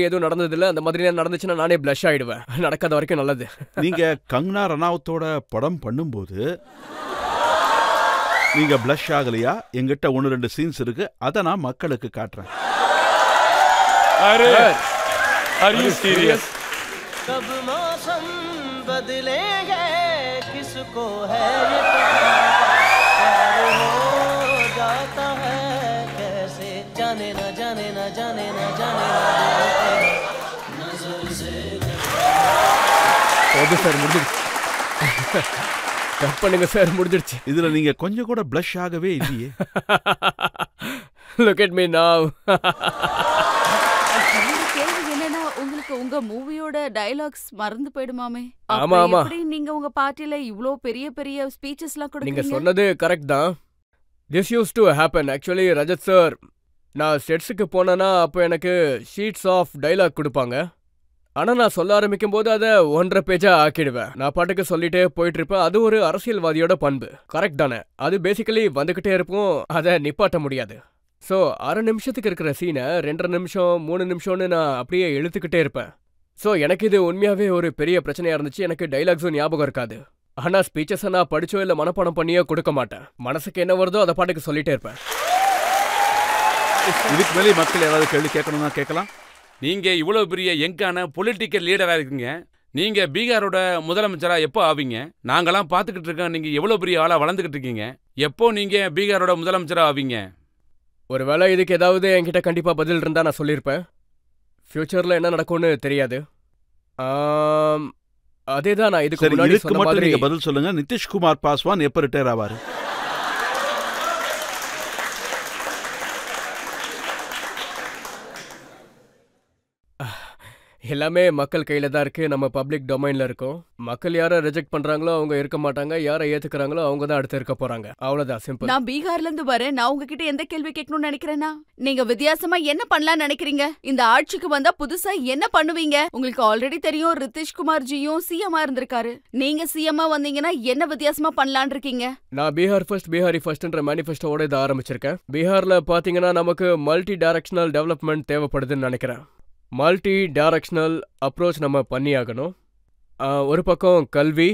எதுவும் நடந்ததில்ல. அந்த மாதிரி நடந்துச்சுன்னா நானே பிளஷ் ஆயிடுவேன். நடக்காத வரைக்கும் நல்லது. நீங்க கங்கனா ரனாவத்தோட படம் பண்ணும்போது நீங்க பிளஷ் ஆகலையா? எங்கிட்ட 1-2 சீன்ஸ் இருக்கு, அதை நான் மக்களுக்கு காட்டுறேன். Are you serious? कब मौसम बदलेंगे किसको है ये हो जाता है कैसे जाने ना जाने ना जाने ना जाने नजर से ஓகே சார், முடிஞ்சிடுச்சு. கட் பண்ணுங்க சார், முடிஞ்சிடுச்சு. இதுல நீங்க கொஞ்சம் கூட பிளஷ் ஆகவே இல்லையே. Look at me now. உங்களுக்கு உங்க மூவியோட டயலாக்ஸ் மறந்து போய்டுமாமே? ஆமா ஆமா. எப்படி நீங்க உங்க பார்ட்டில இவ்ளோ பெரிய பெரிய ஸ்பீச்சஸ்லாம் கொடுக்கறீங்க? நீங்க சொன்னது கரெக்ட் தான். This used to happen. Actually, Rajat sir, நான் செட்ஸுக்கு போனேன்னா அப்போ எனக்கு ஷீட்ஸ் ஆஃப் டைலாக் கொடுப்பாங்க. ஆனால் நான் சொல்ல ஆரம்பிக்கும் போது அதை 1.5 பேஜா ஆக்கிடுவேன். நான் பாட்டுக்கு சொல்லிட்டே போயிட்டு இருப்பேன். அது ஒரு அரசியல்வாதியோட பண்பு. கரெக்ட் தானே? அது பேசிக்கலி வந்துகிட்டே இருப்போம், அதை நிப்பாட்ட முடியாது. ஸோ 6 நிமிஷத்துக்கு இருக்கிற சீனை 2.5 நிமிஷம் 3 நிமிஷம்னு நான் அப்படியே இழுத்துக்கிட்டே இருப்பேன். ஸோ எனக்கு இது உண்மையாகவே ஒரு பெரிய பிரச்சனையாக இருந்துச்சு. எனக்கு டைலாக்ஸும் ஞாபகம் இருக்காது. ஆனா ஸ்பீச்சஸை நான் படிச்சோ இல்ல மனப்பாடம் பண்ணியோ கொடுக்க மாட்டேன். மனசுக்கு என்ன வருதோ அதை பாட்டுக்கு சொல்லிட்டே இருப்பேன். இதுக்கு மேலே மக்கள் ஏதாவது கேள்வி கேட்கணும்னா கேட்கலாம். நீங்க இவ்வளவு பெரிய யங்கான பொலிட்டிக்கல் லீடரா இருக்கீங்க. நீங்க பீகாரோட முதலமைச்சரா எப்போ ஆவீங்க? நாங்கெல்லாம் பார்த்துக்கிட்டு இருக்கோம். நீங்க எவ்வளவு பெரிய ஆளா வளர்ந்துகிட்டு இருக்கீங்க. எப்போ நீங்க பீகாரோட முதலமைச்சரா ஆவீங்க? ஒருவேளை இதுக்கு ஏதாவது என்கிட்ட கண்டிப்பா பதில் இருந்தா நான் சொல்லியிருப்பேன். ஃபியூச்சர்ல என்ன நடக்கும்னு தெரியாது. அதேதான் நான் இதுக்கு முன்னாடி இதுக்கு சொன்ன மட்டும் மாதிரி. நீங்க பதில் சொல்லுங்க. நிதிஷ்குமார் பாஸ்வான் எப்ப ரிட்டையர் ஆவாரு? எல்லாமே மக்கள் கையில தான் இருக்கு. நம்ம பப்ளிக் டொமைன்ல இருக்கோம். மக்கள் யாரை ரிஜெக்ட் பண்றாங்களோ அவங்க இருக்க மாட்டாங்க. யாரை ஏத்துக்கிறாங்களோ அவங்க தான் அடுத்து இருக்க போறாங்க. அவ்வளவுதான், சிம்பிள். நான் பீகார்ல இருந்து வரேன். நான் உங்ககிட்ட எந்த கேள்வி கேட்கணும்னு நினைக்கிறேன்னா, நீங்க வித்தியாசமா என்ன பண்ணலாம்னு நினைக்கிறீங்க? இந்த ஆட்சிக்கு வந்தா புதுசா என்ன பண்ணுவீங்க? உங்களுக்கு ஆல்ரெடி தெரியும், நிதிஷ்குமார் ஜியும் சிஎம்மா இருந்திருக்காரு. நீங்க சிஎம்மா வந்தீங்கன்னா என்ன வித்தியாசமா பண்ணலாம்னு இருக்கீங்க? நான் பீகார் ஃபர்ஸ்ட் பிஹாரி ஃபர்ஸ்ட்ன்ற மேனிஃபெஸ்டோட இதை ஆரம்பிச்சிருக்கேன். பீகார்ல பாத்தீங்கன்னா நமக்கு மல்டி டைரக்ஷனல் டெவலப்மெண்ட் தேவைப்படுதுன்னு நினைக்கிறேன். மல்டி டைரக்ஷனல் அப்ரோச் நம்ம பண்ணியாகணும். ஒரு பக்கம் கல்வி,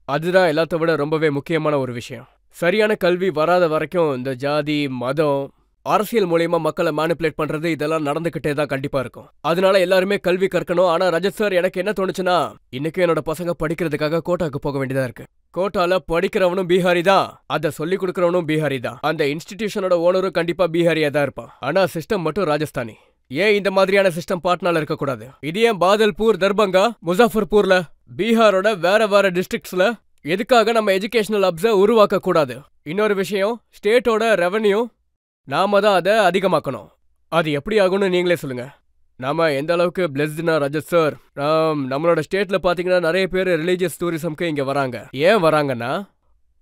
அதுதான் எல்லாத்த விட ரொம்பவே முக்கியமான ஒரு விஷயம். சரியான கல்வி வராத வரைக்கும் இந்த ஜாதி, மதம், அரசியல் மூலியமா மக்களை மேனிபுலேட் பண்றது இதெல்லாம் நடந்துகிட்டே தான் கண்டிப்பா இருக்கும். அதனால எல்லாருமே கல்வி கற்கணும். ஆனா ரஜத் சார், எனக்கு என்ன தோணுச்சுன்னா, இன்னைக்கு என்னோட பசங்க படிக்கிறதுக்காக கோட்டாக்கு போக வேண்டியதா இருக்கு. கோட்டால படிக்கிறவனும் பீகாரி தான், அதை சொல்லி கொடுக்கறவனும் பீகாரி தான். அந்த இன்ஸ்டிடியூஷனோட ஓனரும் கண்டிப்பா பீகாரியா தான் இருப்பான். ஆனா சிஸ்டம் மட்டும் ராஜஸ்தானி. ஏன் இந்த மாதிரியான சிஸ்டம் பாட்னால இருக்கக்கூடாது? இது ஏன் பாதல்பூர், தர்பங்கா, முசாஃபர்பூர்ல, பீகாரோட வேற வேற டிஸ்ட்ரிக்ட்ஸ்ல எதுக்காக நம்ம எஜுகேஷனல் ஹப்ஸை உருவாக்க கூடாது? இன்னொரு விஷயம், ஸ்டேட்டோட ரெவன்யூ நாம தான் அதை அதிகமாக்கணும். அது எப்படி ஆகும்னு நீங்களே சொல்லுங்க. நாம எந்த அளவுக்கு பிளெஸ்ட்னா ரஜத் சார், நம்மளோட ஸ்டேட்ல பாத்தீங்கன்னா நிறைய பேர் ரிலீஜியஸ் டூரிசம்க்கு இங்க வராங்க. ஏன் வராங்கன்னா,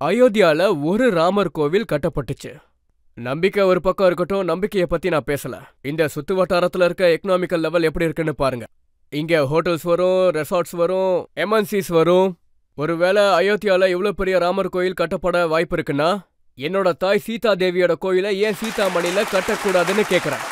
அயோத்தியால ஒரு ராமர் கோவில் கட்டப்பட்டுச்சு. நம்பிக்கை ஒரு பக்கம் இருக்கட்டும், நம்பிக்கையை பத்தி நான் பேசல. இந்த சுத்து வட்டாரத்துல இருக்க எக்கனாமிக்கல் லெவல் எப்படி இருக்குன்னு பாருங்க. இங்க ஹோட்டல்ஸ் வரும், ரெசார்ட்ஸ் வரும், எம்என்சிஸ் வரும். ஒருவேளை அயோத்தியால இவ்வளவு பெரிய ராமர் கோயில் கட்டப்பட வாய்ப்பு இருக்குன்னா, என்னோட தாய் சீதா தேவியோட கோயிலை ஏன் சீதாமணியில கட்டக்கூடாதுன்னு கேக்குறேன்.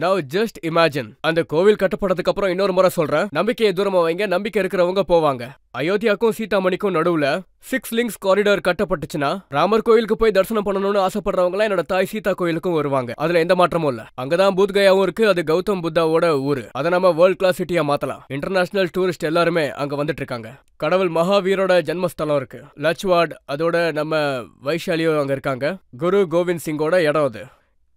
Now just imagine. அந்த கோவில் கட்டப்பட்டதுக்கு அப்புறம் இன்னொரு முறை சொல்றேன், நம்பிக்கையை தூரமா வைங்க, நம்பிக்கை இருக்கிறவங்க போவாங்க. அயோத்தியாக்கும் சீதாமணிக்கும் நடுவுல 6 லிங்க்ஸ் காரிடார் கட்டப்பட்டுச்சுன்னா, ராமர் கோயிலுக்கு போய் தரிசனம் பண்ணணும்னு ஆசைப்படுறவங்க என்னோட தாய் சீதா கோயிலுக்கும் வருவாங்க. அதுல எந்த மாற்றமும் இல்ல. அங்கதான் பூத்கயாவும் இருக்கு. அது கௌதம் புத்தாவோட ஊரு. அதை நம்ம வேர்ல்ட் கிளாஸ் சிட்டியா மாத்தலாம். இன்டர்நேஷனல் டூரிஸ்ட் எல்லாருமே அங்க வந்துட்டு இருக்காங்க. கடவுள் மகாவீரோட ஜன்மஸ்தலம் இருக்கு. லச்வாட், அதோட நம்ம வைஷாலியும் அங்க இருக்காங்க. குரு கோவிந்த் சிங்கோட இடம் அது.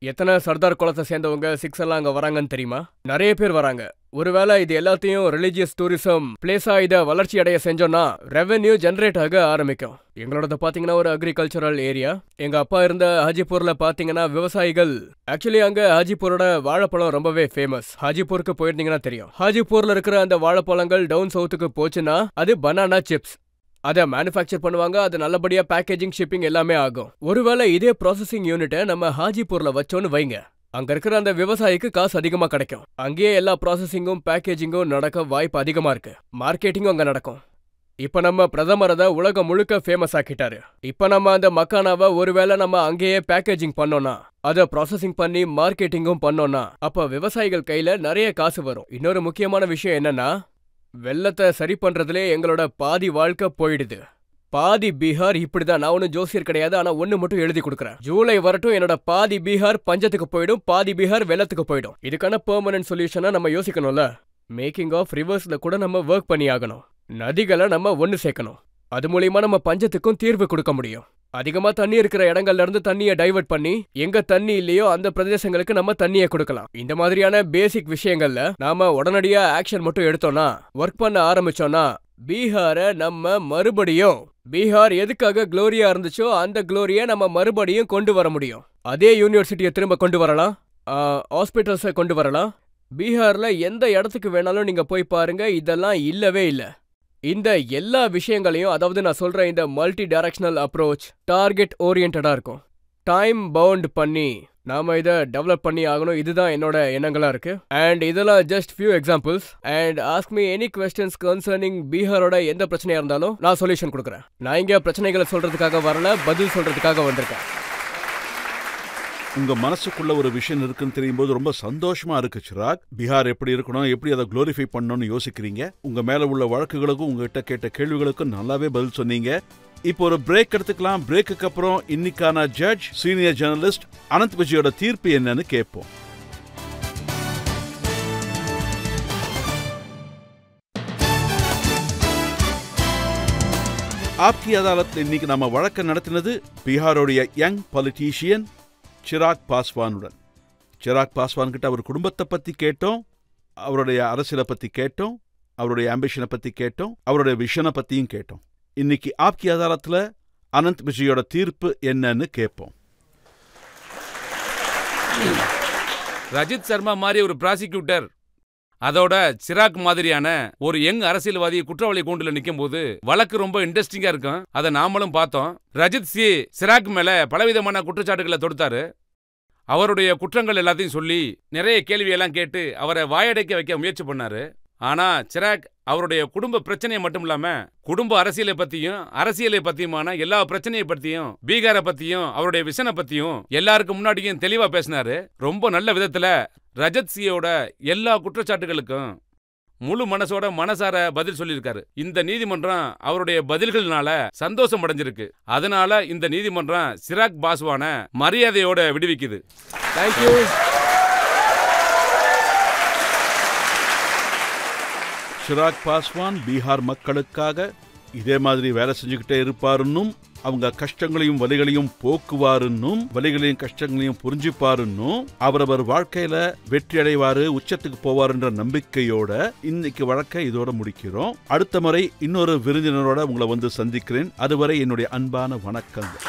எத்தனை சர்தார் குலத்தை சேர்ந்தவங்க சிக்ஸ் எல்லாம் அங்க வராங்கன்னு தெரியுமா? நிறைய பேர் வராங்க. ஒருவேளை இது எல்லாத்தையும் ரிலீஜியஸ் டூரிசம் பிளேஸா இதை வளர்ச்சி அடைய செஞ்சோம்னா ரெவென்யூ ஜென்ரேட் ஆக ஆரம்பிக்கும். எங்களோட பாத்தீங்கன்னா ஒரு அக்ரிகல்ச்சரல் ஏரியா. எங்க அப்பா இருந்த ஹாஜிபூர்ல பாத்தீங்கன்னா விவசாயிகள், ஆக்சுவலி அங்க ஹாஜிபூரோட வாழைப்பழம் ரொம்பவே ஃபேமஸ். ஹாஜிபூருக்கு போயிருந்தீங்கன்னா தெரியும். ஹாஜிபூர்ல இருக்கிற அந்த வாழைப்பழங்கள் டவுன் சவுத்துக்கு போச்சுன்னா அது பனானா சிப்ஸ். அதை மேனுஃபேக்சர் பண்ணுவாங்க. அது நல்லபடியா பேக்கேஜிங், ஷிப்பிங் எல்லாமே ஆகும். ஒருவேளை இதே ப்ராசஸிங் யூனிட்டை நம்ம ஹாஜிபூர்ல வச்சோன்னு வைங்க, அங்க இருக்கிற அந்த விவசாயிக்கு காசு அதிகமா கிடைக்கும். அங்கேயே எல்லா ப்ராசஸிங்கும் பேக்கேஜிங்கும் நடக்க வாய்ப்பு அதிகமா இருக்கு. மார்க்கெட்டிங்கும் அங்க நடக்கும். இப்ப நம்ம பிரதமர் அதை உலகம் முழுக்க ஃபேமஸ் ஆக்கிட்டாரு. இப்ப நம்ம அந்த மக்கானாவை ஒருவேளை நம்ம அங்கேயே பேக்கேஜிங் பண்ணோம்னா, அதை ப்ராசஸிங் பண்ணி மார்க்கெட்டிங்கும் பண்ணோம்னா, அப்ப விவசாயிகள் கையில நிறைய காசு வரும். இன்னொரு முக்கியமான விஷயம் என்னன்னா, வெள்ளத்தை சரி பண்றதுலே எங்களோட பாதி வாழ்க்கை போயிடுது. பாதி பீகார் இப்படிதான். நான் ஒன்னும் ஜோசியர் கிடையாது. ஆனா ஒண்ணு மட்டும் எழுதி கொடுக்குறேன், ஜூலை வரட்டும் என்னோட பாதி பீகார் பஞ்சத்துக்கு போயிடும், பாதி பீகார் வெள்ளத்துக்கு போயிடும். இதுக்கான பெர்மனன்ட் சொல்யூஷனா நம்ம யோசிக்கணும்ல. மேக்கிங் ஆஃப் ரிவர்ஸ்ல கூட நம்ம ஒர்க் பண்ணி ஆகணும். நதிகளை நம்ம ஒன்னு சேர்க்கணும். அது மூலியமா நம்ம பஞ்சத்துக்கும் தீர்வு கொடுக்க முடியும். அதிகமா தண்ணி இருக்கிற இடங்கள்ல இருந்து தண்ணியை டைவர்ட் பண்ணி எங்க தண்ணி இல்லையோ அந்த பிரதேசங்களுக்கு நம்ம தண்ணியை கொடுக்கலாம். இந்த மாதிரியான பேசிக் விஷயங்கள்ல நாம உடனடியா ஆக்ஷன் மட்டும் எடுத்தோம்னா, ஒர்க் பண்ண ஆரம்பிச்சோம்னா, பீகாரை நம்ம மறுபடியும், பீகார் எதுக்காக குளோரியா இருந்துச்சோ அந்த குளோரியை நம்ம மறுபடியும் கொண்டு வர முடியும். அதே யூனிவர்சிட்டியை திரும்ப கொண்டு வரலாம், ஹாஸ்பிட்டல்ஸை கொண்டு வரலாம். பீகார்ல எந்த இடத்துக்கு வேணாலும் நீங்க போய் பாருங்க, இதெல்லாம் இல்லவே இல்லை. இந்த எல்லா விஷயங்களையும், அதாவது நான் சொல்ற இந்த மல்டி டைரக்ஷனல் அப்ரோச் டார்கெட் ஓரியன்டா இருக்கும். டைம் பவுண்ட் பண்ணி நாம இதை டெவலப் பண்ணி ஆகணும். இதுதான் என்னோட எண்ணங்களா இருக்கு. அண்ட் இதெல்லாம் just few examples. And ask me any questions concerning பீகாரோட எந்த பிரச்சனையா இருந்தாலும் நான் சொல்யூஷன் கொடுக்குறேன். நான் இங்க பிரச்சனைகளை சொல்றதுக்காக வரல, பதில் சொல்றதுக்காக வந்திருக்கேன். உங்க மனசுக்குள்ள ஒரு விஷயம் இருக்குன்னு தெரியும் போது ரொம்ப சந்தோஷமா இருக்கு சிராக். பீகார் எப்படி இருக்கணும், எப்படி அதை குளோரிஃபை பண்ணணும்னு யோசிக்கிறீங்க. உங்க மேல உள்ள வழக்குகளுக்கும் உங்ககிட்ட கேட்ட கேள்விகளுக்கும் நல்லாவே பதில் சொன்னீங்க. இப்போ ஒரு பிரேக் எடுத்துக்கலாம். பிரேக்குக்கு அப்புறம் இன்னைக்கான ஜட்ஜ் சீனியர் ஜேர்னலிஸ்ட் அனந்த் விஜயோட தீர்ப்பு என்னன்னு கேட்போம். ஆப்கி அதாலத்தில் இன்னைக்கு நம்ம வழக்கு நடத்தினது பீகாரோடைய யங் பொலிட்டீஷியன் சிராக் பாஸ்வானுடன். சிராக் பாஸ்வான் கிட்ட அவர் குடும்பத்தை பத்தி கேட்டோம், அவருடைய அரசியலை பத்தி கேட்டோம், அவருடைய ஆம்பிஷனை பத்தி கேட்டோம், அவருடைய விஷனை பத்தியும் கேட்டோம். இன்னைக்கு ஆப்கி அதாலத்தில் அனந்த் விஜயோட தீர்ப்பு என்னன்னு கேட்போம். ரஜித் சர்மா மாதிரி ஒரு ப்ராசிக்யூட்டர், அதோட சிராக் மாதிரியான ஒரு யங் அரசியல்வாதி குற்றவாளி கூண்டுல நிக்கும் போது வழக்கு ரொம்ப இன்ட்ரெஸ்டிங்கா இருக்கும். அதை நாமளும் பார்த்தோம். ரஜித் சிராக் மேல பலவிதமான குற்றச்சாட்டுகளை தொடுத்தாரு. அவருடைய குற்றங்கள் எல்லாத்தையும் சொல்லி நிறைய கேள்வியெல்லாம் கேட்டு அவரை வாயடைக்க வைக்க முயற்சி பண்ணாரு. ஆனா சிராக் அவருடைய குடும்ப பிரச்சனையை மட்டும் இல்லாம குடும்ப அரசியலை பத்தியுமான எல்லா பிரச்சனையை பத்தியும், பீகாரை பத்தியும், அவருடைய விஷனை பத்தியும் எல்லாருக்கும் முன்னாடியும் தெளிவா பேசினாரு. ரொம்ப நல்ல விதத்துல ரஜத் சியோட எல்லா குற்றச்சாட்டுகளுக்கும் முழு மனசார பதில் சொல்லியிருக்காரு. இந்த நீதிமன்றம் அவருடைய பதில்கள்னால சந்தோஷம் அடைஞ்சிருக்கு. அதனால இந்த நீதிமன்றம் சிராக் பாஸ்வான மரியாதையோட விடுவிக்குது. தேங்க்யூ. சிராக் பாஸ்வான் பீகார் மக்களுக்காக இதே மாதிரி வேலை செஞ்சுக்கிட்டே இருப்பாருன்னும், அவங்க கஷ்டங்களையும் வலிகளையும் போக்குவாருன்னும், வலிகளையும் கஷ்டங்களையும் புரிஞ்சுப்பாருன்னும், அவரவர் வாழ்க்கையில வெற்றி அடைவாரு, உச்சத்துக்கு போவாருன்ற நம்பிக்கையோட இன்னைக்கு வழக்கை இதோட முடிக்கிறோம். அடுத்த முறை இன்னொரு விருந்தினரோட உங்களை வந்து சந்திக்கிறேன். அதுவரை என்னுடைய அன்பான வணக்கங்கள்.